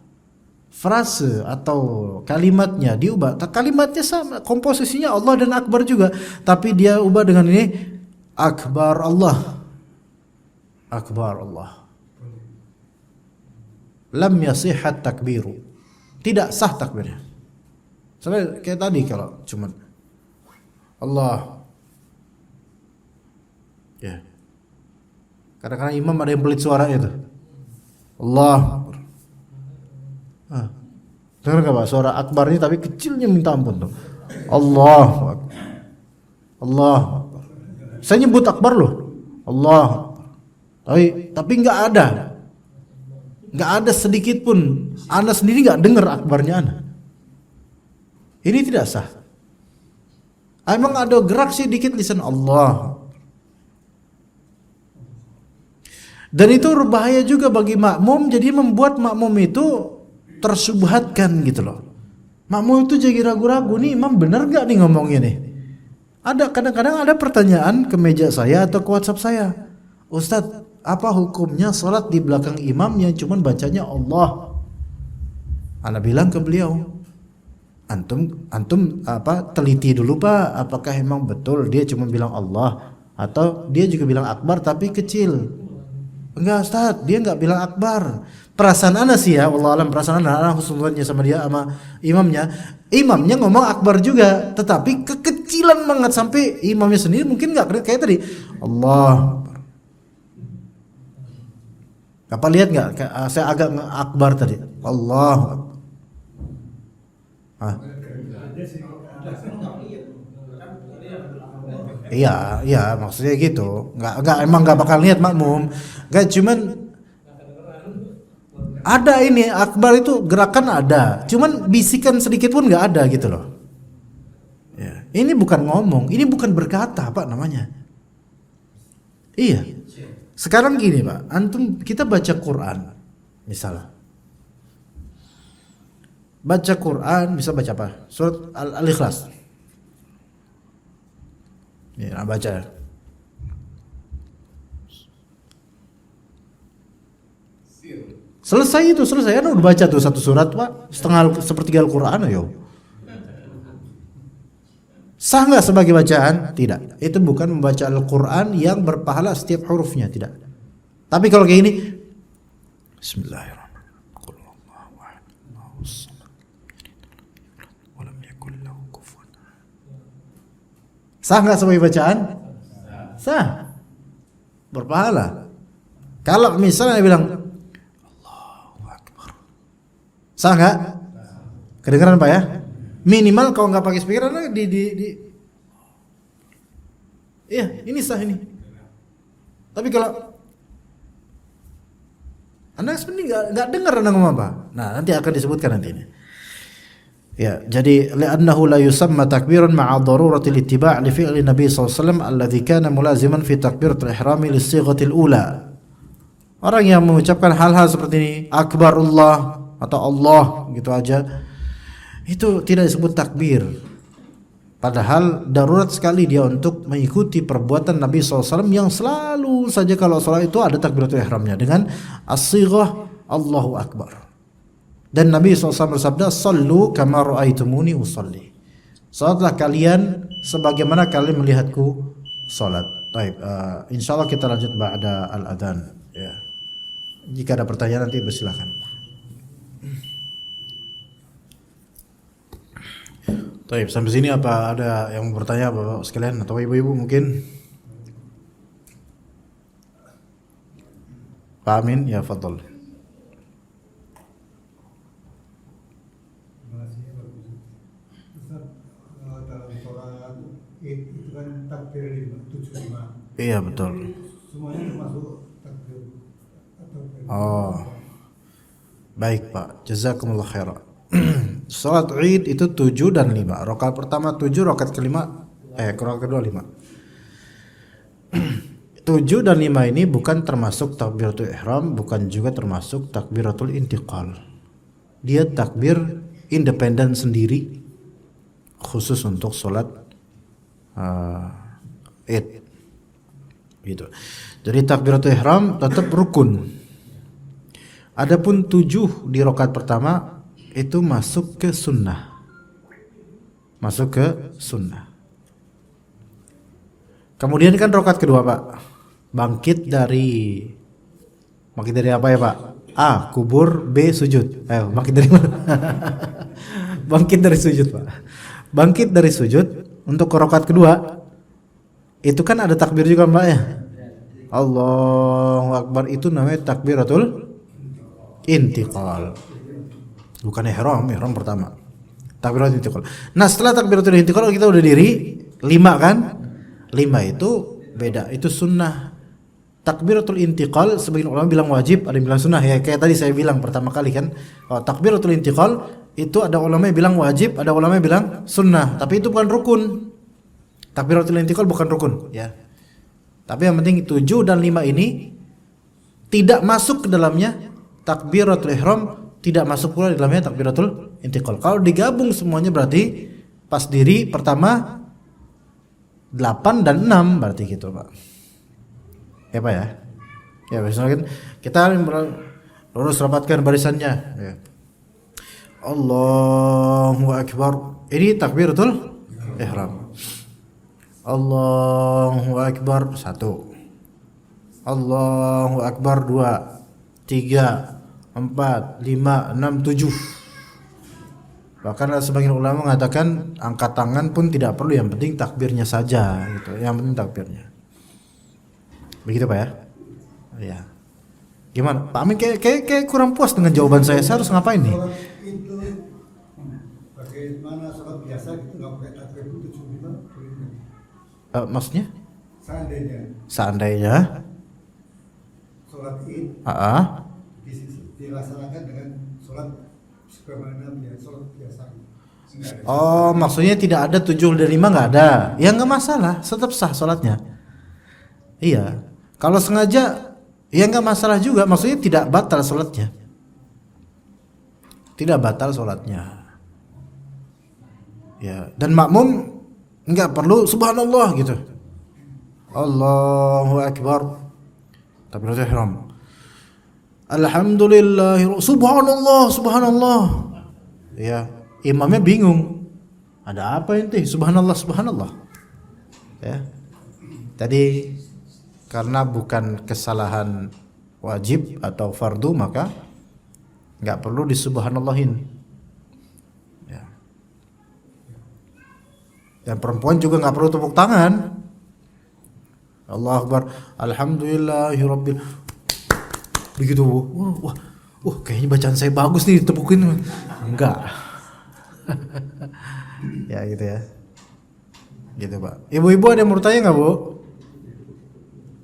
frase atau kalimatnya, diubah, kalimatnya sama, komposisinya Allah dan Akbar juga, tapi dia ubah dengan ini Akbar Allah, Akbar Allah, lam yasihhat takbiru, tidak sah takbirnya. Soalnya kayak tadi kalau cuman Allah ya, kadang-kadang imam ada yang pelit suaranya tuh. Allah. Dengar enggak Pak suara akbar ini tapi kecilnya minta ampun tuh. Allah. Allah. Saya nyebut akbar loh. Allah. Tapi nggak ada sedikit pun. Ana sendiri nggak dengar akbarnya ana. Ini tidak sah. Emang ada gerak sedikit lisan Allah. Dan itu berbahaya juga bagi makmum, jadi membuat makmum itu tersubhatkan gitu loh. Makmum itu jadi ragu-ragu, nih imam benar gak nih ngomongnya nih. Ada kadang-kadang ada pertanyaan ke meja saya atau ke WhatsApp saya, Ustadz, apa hukumnya sholat di belakang imam yang cuman bacanya Allah? Ana bilang ke beliau, antum teliti dulu Pak, apakah emang betul dia cuma bilang Allah atau dia juga bilang akbar tapi kecil? Enggak Ustaz, dia enggak bilang akbar. Perasaan ana sih ya, wallah alam, perasaan ana husnudzonnya sama dia sama imamnya. Imamnya ngomong akbar juga, tetapi kekecilan banget sampai imamnya sendiri mungkin enggak kayak tadi. Allah. Apa lihat enggak? Saya agak akbar tadi. Allah. Iya, maksudnya gitu. Emang nggak bakal niat makmum. Nggak, cuman ada ini akbar itu gerakan ada, cuman bisikan sedikit pun nggak ada gitu loh. Ya, ini bukan ngomong, ini bukan berkata, Pak namanya. Iya. Sekarang gini Pak, kita baca Quran, misalnya. Baca Quran, bisa baca apa? Surat Al-Ikhlas. Ya, baca. Selesai, kan udah baca tuh satu surat Pak, sepertiga Al-Quran ayo. Sah nggak sebagai bacaan? Tidak. Itu bukan membaca Al-Quran yang berpahala setiap hurufnya, tidak. Tapi kalau kayak ini, Bismillahirrahmanirrahim. Sah nggak sebagai bacaan? Sah. Berpahala. Kalau misalnya bilang Allahu Akbar, sah nggak? Kedengeran Pak ya? Minimal kalau nggak pakai speaker, iya, ini sah ini. Tapi kalau Anda sebenarnya nggak dengar Anda ngomong apa, nah nanti akan disebutkan nanti ini. Ya, jadi li'annahu la yusamma takbiran ma'a daruratil ittiba' li fi'li Nabi sallallahu alaihi wasallam alladhi kana mulaziman fi takbiratul ihrami lis-sighatil ula. Orang yang mengucapkan hal-hal seperti ini, akbarullah atau Allah gitu aja, itu tidak disebut takbir. Padahal darurat sekali dia untuk mengikuti perbuatan Nabi SAW yang selalu saja kalau salat itu ada takbiratul ihramnya dengan as-sighah Allahu Akbar. Dan Nabi SAW bersabda, "Sallu kama ra'aitumuni usalli." Salatlah kalian sebagaimana kalian melihatku salat. Baik, insyaallah kita lanjut ba'da al-adzan ya. Jika ada pertanyaan nanti bersilakan. Baik, sampai sini apa ada yang mau bertanya Bapak sekalian atau ibu-ibu mungkin? Pak Amin, ya fadhol. Itu kan takbir 75. Iya betul. Semuanya termasuk takbir atau Oh, baik Pak, jazakumullah khairan. Salat Id itu 7 dan 5. Rakaat pertama 7, rakaat kedua 5. 7 dan 5 ini bukan termasuk takbiratul ihram, bukan juga termasuk takbiratul intiqal. Dia takbir independen sendiri khusus untuk salat Id. Gitu. Jadi takbiratul ihram tetap rukun. Adapun 7 di rakaat pertama itu masuk ke sunnah. Kemudian kan rakaat kedua Pak, bangkit dari apa ya Pak? A. Kubur, B. Sujud. Bangkit dari mana? Bangkit dari sujud Pak. Bangkit dari sujud untuk rakaat kedua itu kan ada takbir juga Mbak ya. Allahu Akbar itu namanya takbiratul intiqal. Bukan ihram pertama. Takbiratul intiqal. Nah, setelah takbiratul intiqal kita udah diri 5 kan? 5 itu beda, itu sunnah. takbiratul intiqal sebagian ulama bilang wajib, ada yang bilang sunnah ya. Kayak tadi saya bilang pertama kali kan, takbiratul intiqal itu ada ulama yang bilang wajib, ada ulama yang bilang sunnah, tapi itu bukan rukun. Takbiratul intiqal bukan rukun ya. Tapi yang penting 7 dan 5 ini tidak masuk ke dalamnya takbiratul ihram, tidak masuk pula di dalamnya takbiratul intiqal. Kalau digabung semuanya berarti pas diri pertama 8 dan 6 berarti gitu, Pak. Ya, Pak ya. Ya, misalkan kita lurus rapatkan barisannya ya. Allahu akbar. Ini takbiratul ihram. Allahu akbar 1. Allahu akbar 2, 3, 4, 5, 6, 7. Bahkan sebagian ulama mengatakan angkat tangan pun tidak perlu, yang penting takbirnya saja gitu. Yang penting takbirnya. Begitu Pak ya? Ya. Gimana? Pak Amin kayak kurang puas dengan jawaban saya. Saya harus ngapain nih? Sholat itu bagaimana sholat biasa gitu nggak pakai takbir itu 75? Maksudnya? Seandainya sholat id Ah. dilaksanakan dengan sholat sebagaimana sholat biasa. Oh, maksudnya tidak ada 7 dan 5 nggak ada. Ya nggak masalah, tetap sah sholatnya. Iya. Kalau sengaja, ya nggak masalah juga. Maksudnya tidak batal sholatnya. Tidak batal sholatnya. Ya. Dan makmum nggak perlu subhanallah gitu. Allahu akbar. Takbiratul ihram. Alhamdulillah, subhanallah, subhanallah. Ya, imamnya bingung. Ada apa ini? Subhanallah, subhanallah. Ya. Tadi karena bukan kesalahan wajib atau fardu maka nggak perlu disubhanallahin. Ya. Dan perempuan juga nggak perlu tepuk tangan. Allahu akbar, alhamdulillahirabbil. Begitu, wah, kayaknya bacaan saya bagus nih, ditepukin. Enggak. Ya gitu ya. Gitu Pak. Ibu-ibu ada yang mau bertanya nggak Bu?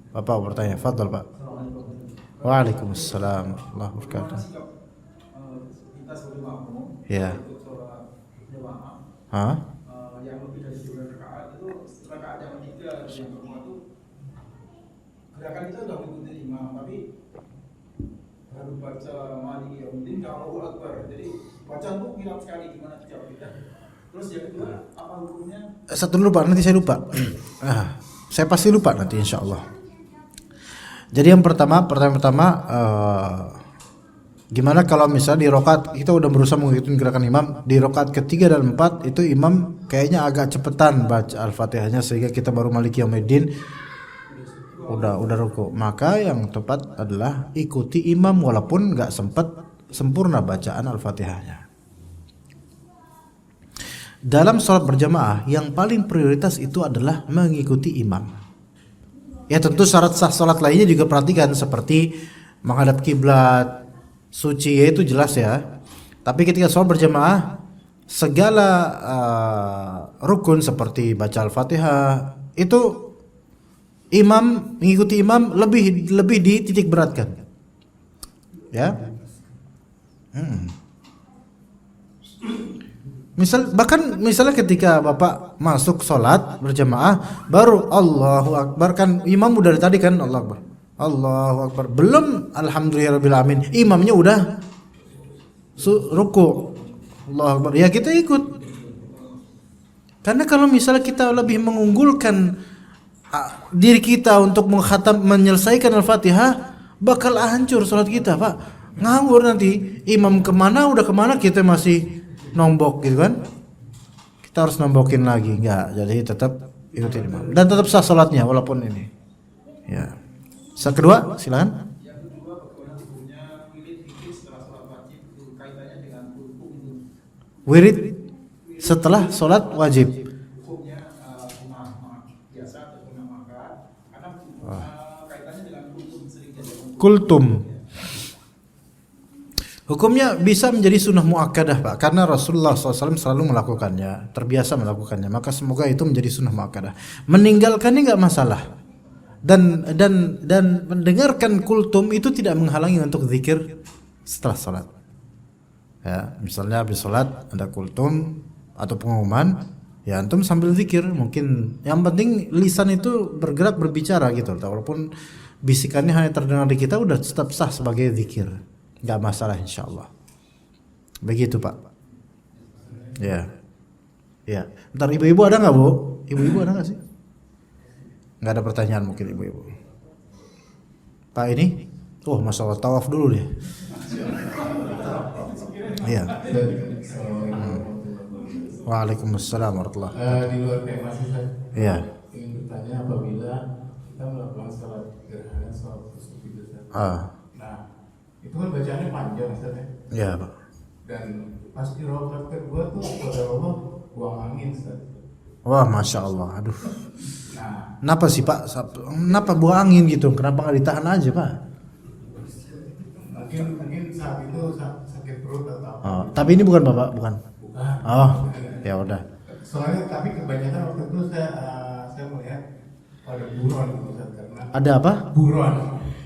Bapak bertanya, fadhal Pak. Waalaikumsalam warahmatullahi wabarakatuh. Kita sebagai makmum, Ya. ikut sholat jamaah, Hah? yang lebih dari 2 rakaat itu rakaat yang ketiga yang kedua itu gerakan itu sudah mengikuti imam, tapi baru baca Maliki Yaumiddin Allahu Akbar. Jadi bacaan itu hilang sekali gimana jawab kita. Terus yang kedua apa hukumnya? Satu dulu Pak, nanti saya lupa. Saya pasti lupa nanti insya Allah. Jadi yang pertama gimana kalau misalnya di rokaat kita udah berusaha mengikuti gerakan imam, di rokaat ketiga dan 4 itu imam kayaknya agak cepetan baca Al-Fatihahnya sehingga kita baru Maliki Yaumiddin udah ruku. Maka yang tepat adalah ikuti imam walaupun nggak sempat sempurna bacaan Al-Fatihahnya. Dalam sholat berjamaah yang paling prioritas itu adalah mengikuti imam. Ya tentu syarat sah sholat lainnya juga perhatikan seperti menghadap kiblat, suci ya itu jelas ya. Tapi ketika sholat berjamaah segala rukun seperti baca Al-Fatihah itu imam mengikuti imam lebih dititik beratkan. Ya. Misalnya ketika Bapak masuk sholat berjamaah baru Allahu Akbar, kan imam udah dari tadi kan Allahu Akbar. Allahu Akbar. Belum alhamdulillahirabbil alamin. Imamnya udah ruku. Allahu Akbar. Ya kita ikut. Karena kalau misalnya kita lebih mengunggulkan diri kita untuk menyelesaikan Al-Fatihah, bakal hancur sholat kita, Pak. Ngawur nanti. Imam kemana kita masih nombok gitu kan. Kita harus nombokin lagi. Enggak, jadi tetap ikutin imam. Dan tetap sah sholatnya walaupun ini. Ya. Kedua, silakan. Yang kedua bagaimana hukumnya wirid zikir setelah sholat wajib itu kaitannya dengan hukum itu. Wirid setelah sholat wajib. Hukumnya biasa atau sunnah maka karena kaitannya dengan kultum sering jadi Kultum. Hukumnya bisa menjadi sunnah muakkadah Pak, karena Rasulullah SAW selalu melakukannya, terbiasa melakukannya, maka semoga itu menjadi sunnah muakkadah. Meninggalkannya nggak masalah, Dan mendengarkan kultum itu tidak menghalangi untuk zikir setelah salat. Ya, misalnya habis salat ada kultum atau pengumuman, ya antum sambil zikir. Mungkin yang penting lisan itu bergerak berbicara gitu. Walaupun bisikannya hanya terdengar di kita, udah tetap sah sebagai zikir. Enggak masalah insyaallah. Begitu, Pak. Ya. Ya. Ntar ibu-ibu ada nggak, Bu? Ibu-ibu ada nggak sih? Nggak ada pertanyaan mungkin ibu-ibu. Pak ini? Oh, masalah tawaf dulu deh. Iya. Waalaikumsalam warahmatullahi wabarakatuh. Di luar tema sih saya Iya. ingin bertanya apabila kita melakukan salat gerhana, salat kusuf itu Ustaz. Nah, itu kan bacaannya panjang Ustaz ya. Iya, Pak. Dan pas di rakaat kedua tuh pada Allah buang angin Ustaz. Wah, masya Allah. Aduh. Nah, Kenapa sih, Pak? Kenapa buang angin gitu? Kenapa nggak ditahan aja, Pak? mungkin saat itu sakit perut atau apa. Oh, tapi ini bukan Bapak, bukan. Bukan. Oh, ya udah. Soalnya tapi kebanyakan waktu itu saya melihat ada buron gitu Ustaz, karena Ada apa? buron.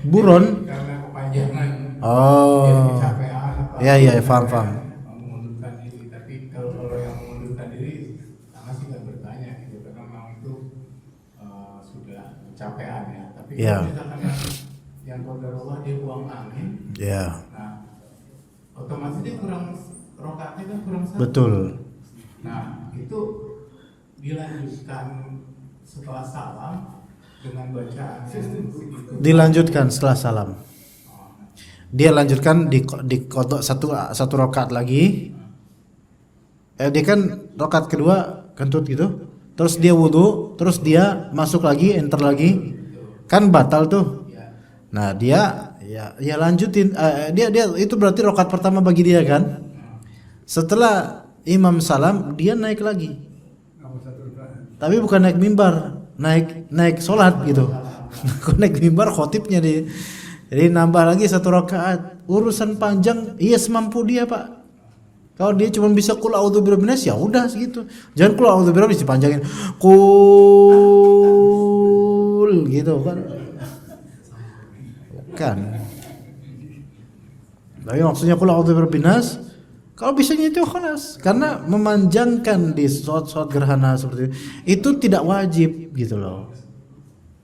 Buron? Karena kepanjangan. Oh. Jadi kecapean apa. Iya, paham. Mengundurkan diri, tapi kalau yang mengundurkan diri sama sih nggak bertanya gitu, karena memang itu sudah kecapean ya. Tapi Iya. kalau misalkan yang qadarullah dia buang angin, Ya, nah otomatis dia kurang, rokaatnya kan kurang satu. betul. Nah itu dilanjutkan setelah salam dengan bacaan yang segitu. Dilanjutkan setelah salam. Dia lanjutkan di kodok satu rakaat lagi. Dia kan rakaat kedua kentut gitu. Terus dia wudu, terus dia masuk lagi, enter lagi. Kan batal tuh. Nah, dia lanjutin. Dia itu berarti rakaat pertama bagi dia kan. Setelah imam salam, dia naik lagi. Tapi bukan naik mimbar, naik sholat gitu. Naik mimbar khotibnya dia. Jadi nambah lagi satu rakaat. Urusan panjang, iya semampu dia, Pak. Kalau dia cuma bisa qul a'udzu birabbin nas, ya udah segitu. Jangan qul a'udzu birabbin dipanjangin. Qul gitu kan. Kan. Tapi maksudnya qul a'udzu birabbin nas, kalau bisanya itu khalas. Karena memanjangkan di sholat gerhana seperti itu tidak wajib gitu loh.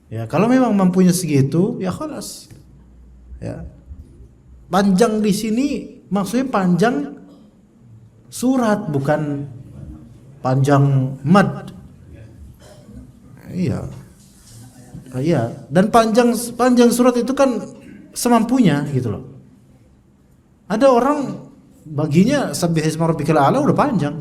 Ya, kalau memang mampunya segitu, ya khalas. Ya. Panjang di sini maksudnya panjang surat, bukan panjang mad. Iya. Iya, dan panjang surat itu kan semampunya gitu loh. Ada orang baginya sabbihisma rabbikal a'la udah panjang.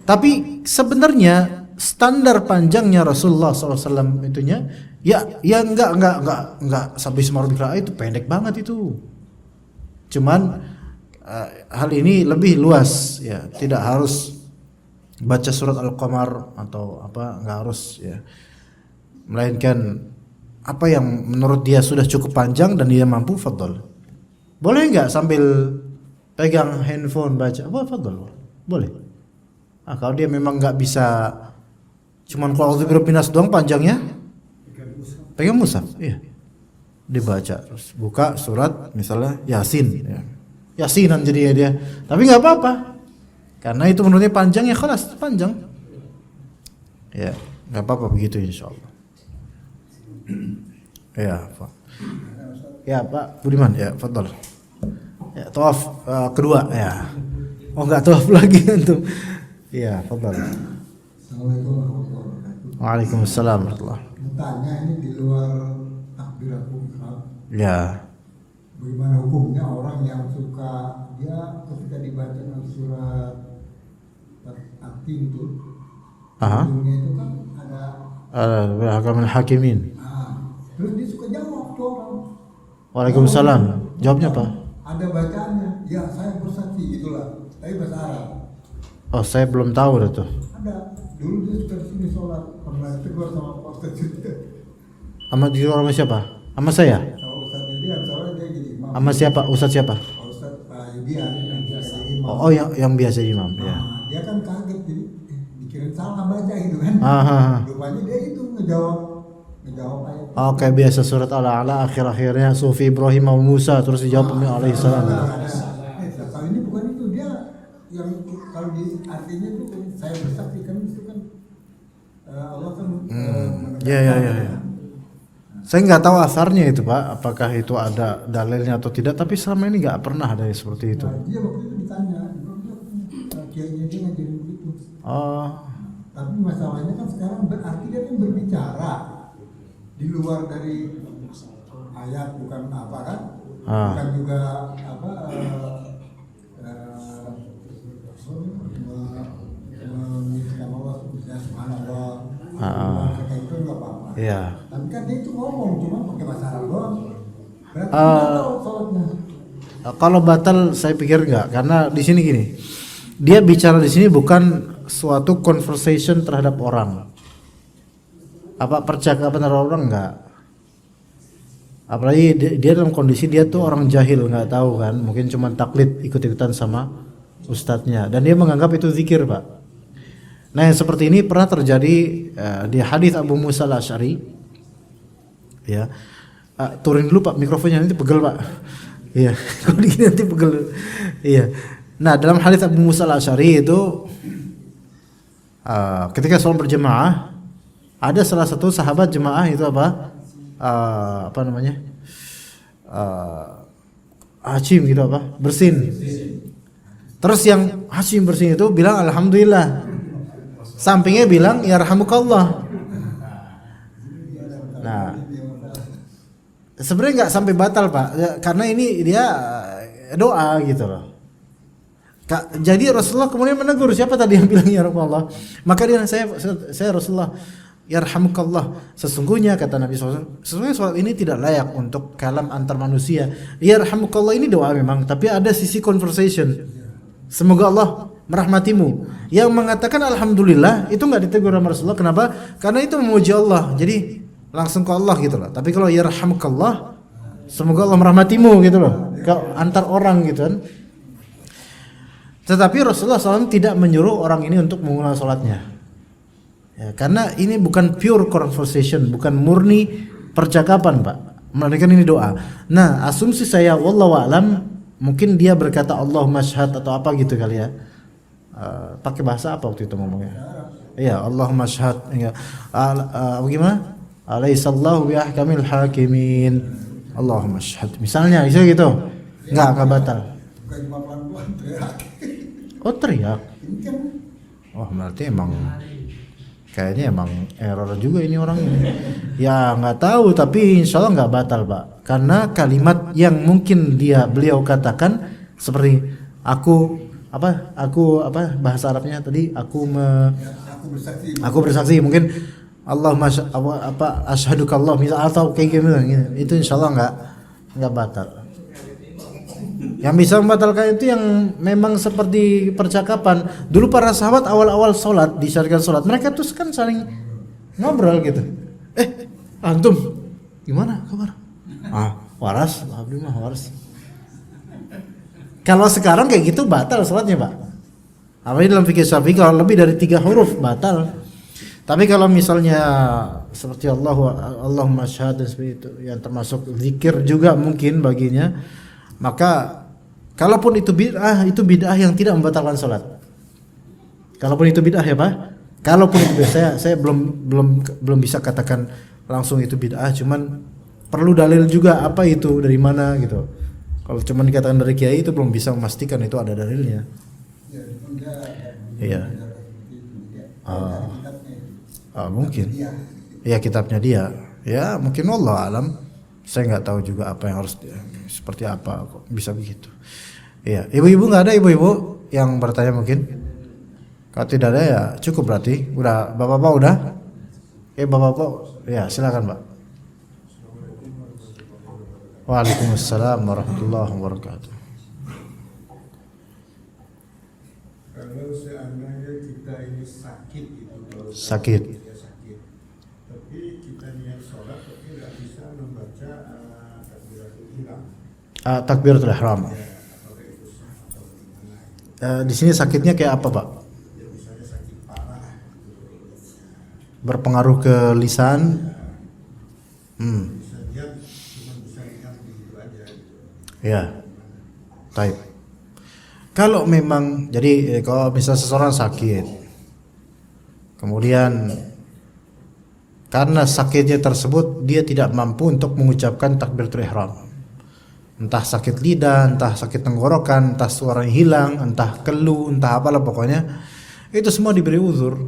Tapi sebenarnya standar panjangnya Rasulullah SAW itunya ya enggak sabbihisma rabbikal a'la itu pendek banget itu. Cuman hal ini lebih luas ya, tidak harus baca surat Al-Qamar atau apa, enggak harus ya. Melainkan apa yang menurut dia sudah cukup panjang dan dia mampu, fadhol. Boleh enggak sambil pegang handphone baca? Fadhol. Boleh. Kalau dia memang enggak bisa cuman qul a'udzu birabbin nas doang panjangnya, pegang mushaf, iya. Dibaca terus buka surat misalnya Yasin ya. Yasinan jadi dia. Tapi enggak apa-apa. Karena itu menurutnya panjang, ya khalas, panjang. Ya, enggak apa-apa begitu insyaallah. Ya, Pak. Ya, Pak Budiman, ya, fadhol. Ya, tawaf kedua ya. Oh, enggak tawaf lagi antum. Iya, fadhol. Assalamualaikum warahmatullahi wabarakatuh. Waalaikumsalam warahmatullahi. Bertanya ini di luar takbiratul ihram. Ya. Bagaimana hukumnya orang yang suka dia ketika dibaca surat At-Tin itu, ujungnya itu kan ada Hakamul Hakimin. Terus dia suka jawab tuh orang. Waalaikumsalam. Jawabnya apa? Ada bacaannya. Ya, saya bersaksi itulah. Tapi bahasa Arab. Oh, saya belum tahu itu. Ada. Dulu dia suka di sini sholat, pernah tegur sama Ustaz juga. Sama di orang siapa? Sama saya? Sama Ustaz dia, soalnya dia jadi imam. Sama siapa? Ustaz siapa? Ustaz Yudian yang biasa imam. Oh, yang biasa imam, ya. Dia kan kaget jadi dikirain salah baca gitu kan. Aha. Rupanya dia itu ngejawab Menjawab ayat. Oh, kayak biasa surat Al-A'la akhir-akhirnya Sufi Ibrahim wa Musa terus dijawab alaihissalam. Kalau ini bukan itu, dia yang kalau di artinya itu saya bersaksi kan itu kan Allah kan Ya. Saya nggak tahu asarnya itu Pak, apakah itu ada dalilnya atau tidak, tapi selama ini nggak pernah ada yang seperti itu. Nah, dia waktu itu ditanya, kiainya dia ngajarin begitu. Oh, Tapi masalahnya kan sekarang berarti dia kan berbicara di luar dari ayat, bukan apa kan? Bukan juga apa meminta Allah subhanallah. Kayak itu nggak apa-apa. iya. Tapi kan dia itu ngomong cuma pakai bahasa Arab doang. Berarti batal sholatnya. Kalau batal saya pikir enggak, karena di sini gini. Dia bicara di sini bukan suatu conversation terhadap orang. Apa percakapan terhadap orang enggak. Apalagi dia dalam kondisi dia tuh orang jahil, nggak tahu kan, mungkin cuma taklid ikut-ikutan sama ustadznya, dan dia menganggap itu zikir Pak. Nah yang seperti ini pernah terjadi di hadis Abu Musa al-Asy'ari. Ya, turunin dulu Pak mikrofonnya, nanti pegel Pak. Iya, kalau begini nanti pegel. Iya. Nah dalam hadis Abu Musa al-Asy'ari itu ketika sholat berjemaah ada salah satu sahabat jemaah itu apa namanya Hashim gitu bersin. Terus yang Hashim bersin itu bilang alhamdulillah, sampingnya bilang ya yarhamukallah. Nah sebenarnya nggak sampai batal Pak, karena ini dia doa gitu loh. Jadi Rasulullah kemudian menegur, siapa tadi yang bilang ya Rasulullah? Maka dia saya Rasulullah yarhamukallah, sesungguhnya kata Nabi SAW, sesungguhnya sholat ini tidak layak untuk kalam antar manusia. Yarhamukallah ini doa memang, tapi ada sisi conversation. Semoga Allah merahmatimu. Yang mengatakan alhamdulillah itu nggak ditegur sama Rasulullah. Kenapa? Karena itu memuji Allah. Jadi langsung ke Allah gitu loh. Tapi kalau yarhamukallah, semoga Allah merahmatimu gitu loh. Ke antar orang gitu kan. Tetapi Rasulullah SAW tidak menyuruh orang ini untuk mengulang sholatnya. Ya, karena ini bukan pure conversation, bukan murni percakapan Pak, melainkan ini doa. Nah asumsi saya wallahu a'lam, mungkin dia berkata Allahumma syhad atau apa gitu kali ya. Pakai bahasa apa waktu itu ngomongnya? Iya, Allahumma syhad. Ya. Bagaimana? Alaihissallahu bi ahkamil hakimin. Allahumma syhad. Misalnya bisa gitu. Enggak batal. Bukan cuma pelan-pelan teriak. Oh teriak. Ini kan Oh berarti kayaknya emang error juga ini orang ini. Ya nggak tahu, tapi insya Allah nggak batal Pak, karena kalimat yang mungkin beliau katakan seperti aku bahasa Arabnya tadi aku bersaksi mungkin Allahumma asyhadukallah misal atau kayak gitu, itu insya Allah nggak batal. Yang bisa membatalkan itu yang memang seperti percakapan. Dulu para sahabat awal-awal sholat, disyariatkan sholat, mereka tuh kan saling ngobrol gitu. Antum gimana kabar? Waras, alhamdulillah waras. Kalau sekarang kayak gitu batal sholatnya Pak. Apalagi dalam fikih Syafi'i kalau lebih dari 3 huruf batal. Tapi kalau misalnya seperti Allahumma syahad dan seperti itu, yang termasuk zikir juga mungkin baginya, maka kalaupun itu bid'ah yang tidak membatalkan sholat. Kalaupun itu bid'ah ya Pak. Kalaupun itu saya belum bisa katakan langsung itu bid'ah, cuman perlu dalil juga apa itu dari mana gitu. Kalau cuman dikatakan dari kiai itu belum bisa memastikan itu ada dalilnya. Iya. Mungkin. Ya kitabnya dia. Ya mungkin Allah alam. Saya nggak tahu juga apa yang harus seperti apa kok bisa begitu. Iya, ibu-ibu nggak ada ibu-ibu yang bertanya mungkin? Kalau tidak ada ya cukup berarti. Udah bapak-bapak udah? Bapak-bapak, ya silakan Pak. Waalaikumsalam warahmatullahi wabarakatuh. Kalau seandainya kita ini sakit gitu, Sakit. tapi kita niat sholat tapi tidak bisa membaca takbiratul ihram. Takbiratul ihram. Di sini sakitnya kayak apa Pak? Ya, misalnya sakit parah. Berpengaruh ke lisan? Bisa diam, cuma bisa diam begitu aja gitu. Ya. Taib. Kalau memang jadi kalau misal seseorang sakit, kemudian karena sakitnya tersebut dia tidak mampu untuk mengucapkan takbiratul ihram. Entah sakit lidah, entah sakit tenggorokan, entah suaranya hilang, entah keluh, entah apalah pokoknya. Itu semua diberi uzur.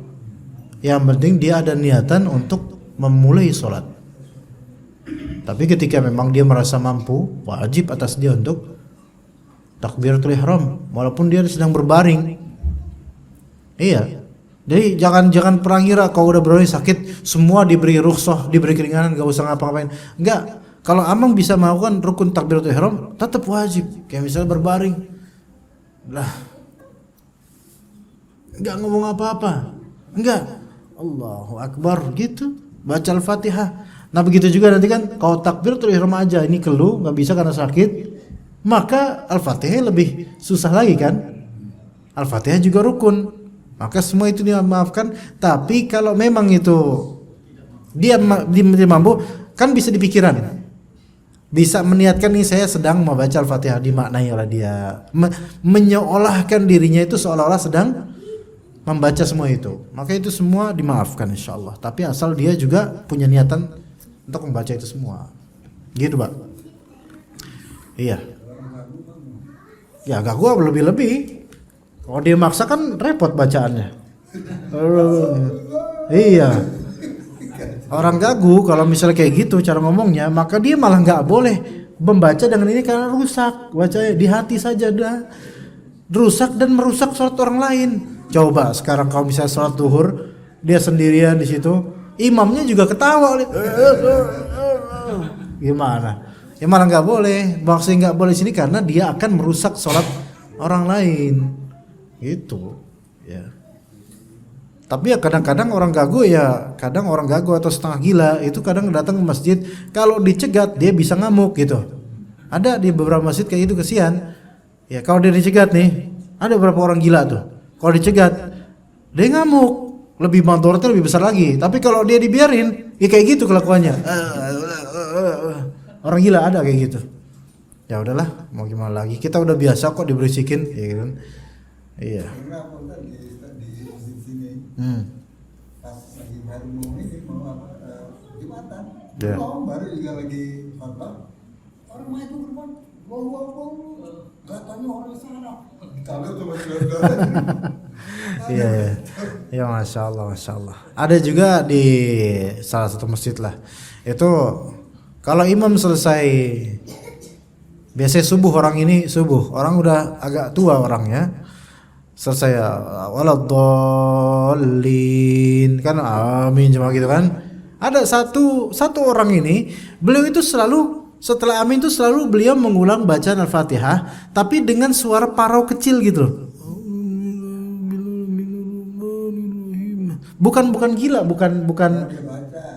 Yang penting dia ada niatan untuk memulai sholat. Tapi ketika memang dia merasa mampu, wajib atas dia untuk takbiratul ihram walaupun dia sedang berbaring. Iya. Jadi jangan pernah ngira kalau udah berbaring sakit semua diberi rukhsah, diberi keringanan, enggak usah ngapa-ngapain. Enggak. Kalau amang bisa melakukan rukun takbiratul ihram tetap wajib. Kayak misalnya berbaring. Lah. Enggak ngomong apa-apa. Enggak. Allahu Akbar gitu. Baca Al-Fatihah. Nah begitu juga nanti kan kalau takbiratul ihram aja ini keluh enggak bisa karena sakit, maka Al-Fatihah lebih susah lagi kan. Al-Fatihah juga rukun, maka semua itu dimaafkan. Tapi kalau memang itu dia mampu, kan bisa dipikiran, bisa meniatkan nih saya sedang membaca Al-Fatihah, dimaknai oleh dia, menyeolahkan dirinya itu seolah-olah sedang membaca semua itu, maka itu semua dimaafkan insyaallah. Tapi asal dia juga punya niatan untuk membaca itu semua, gitu Pak. Iya. Ya agak gua lebih-lebih. Kalau dia maksa kan repot bacaannya. Iya. Orang gagu kalau misalnya kayak gitu cara ngomongnya, maka dia malah nggak boleh membaca dengan ini karena rusak. Bacanya di hati saja dah. Rusak dan merusak sholat orang lain. Coba sekarang kalau misalnya sholat zuhur, dia sendirian di situ, imamnya juga ketawa. Gimana? Ya malah nggak boleh, maksudnya nggak boleh sini karena dia akan merusak sholat orang lain, gitu, ya. Tapi ya kadang-kadang orang gagu atau setengah gila itu kadang datang ke masjid, kalau dicegat dia bisa ngamuk gitu. Ada di beberapa masjid kayak gitu kesian. Ya kalau dia dicegat nih, ada beberapa orang gila tuh. Kalau dicegat dia ngamuk, lebih mandorotnya lebih besar lagi. Tapi kalau dia dibiarin, ya kayak gitu kelakuannya. Orang gila ada kayak gitu. Ya udahlah, mau gimana lagi? Kita udah biasa kok diberisikin, ya kan? Iya. Karena aku kan di sini, pas lagi baru mau Jumatan, Ya. baru juga lagi khotbah, orang main itu berbuat, wow, katanya orang sana, kalau tuh masih Iya. Ya masya Allah. Ada juga di salah satu masjid lah. Itu kalau imam selesai, biasanya subuh orang udah agak tua orangnya, selesai waladdallin kan amin cuma gitu kan. Ada satu orang ini, beliau itu selalu setelah amin itu selalu beliau mengulang bacaan Al-Fatihah tapi dengan suara parau kecil gitu loh. Bukan gila, bukan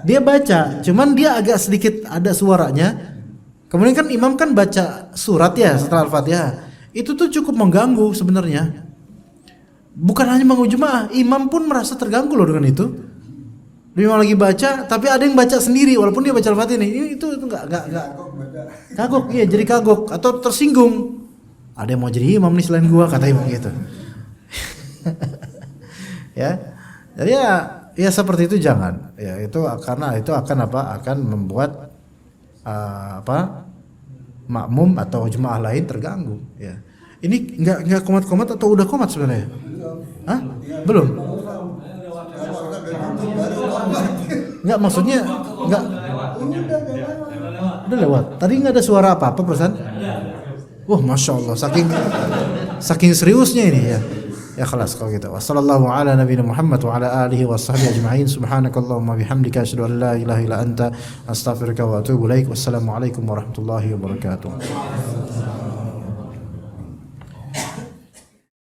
dia baca, cuman dia agak sedikit ada suaranya. Kemudian kan imam kan baca surat ya setelah Al-Fatihah. Itu tuh cukup mengganggu sebenarnya. Bukan hanya mengganggu jemaah, imam pun merasa terganggu loh dengan itu. Imam lagi baca, tapi ada yang baca sendiri walaupun dia baca Al-Fatihah nih. Itu enggak kagok, iya jadi kagok atau tersinggung. Ada yang mau jadi imam nih selain gua, kata imam gitu. Ya. Jadi ya seperti itu jangan. Ya itu karena itu akan akan membuat makmum atau jemaah lain terganggu, ya. Ini enggak komat-komat atau udah komat sebenarnya? Hah? Belum. Enggak, maksudnya enggak. Udah lewat. Tadi enggak ada suara apa-apa perasaan? Wah, masya Allah, saking seriusnya ini ya. Ya khalas kalau gitu. Wassallallahu ala nabiyina Muhammad wa ala alihi washabbihi ajma'in. Subhanakallahumma bihamdika asyhadu an la ilaha illa anta astaghfiruka wa atubu ilaik. Wassalamu alaikum warahmatullahi wabarakatuh.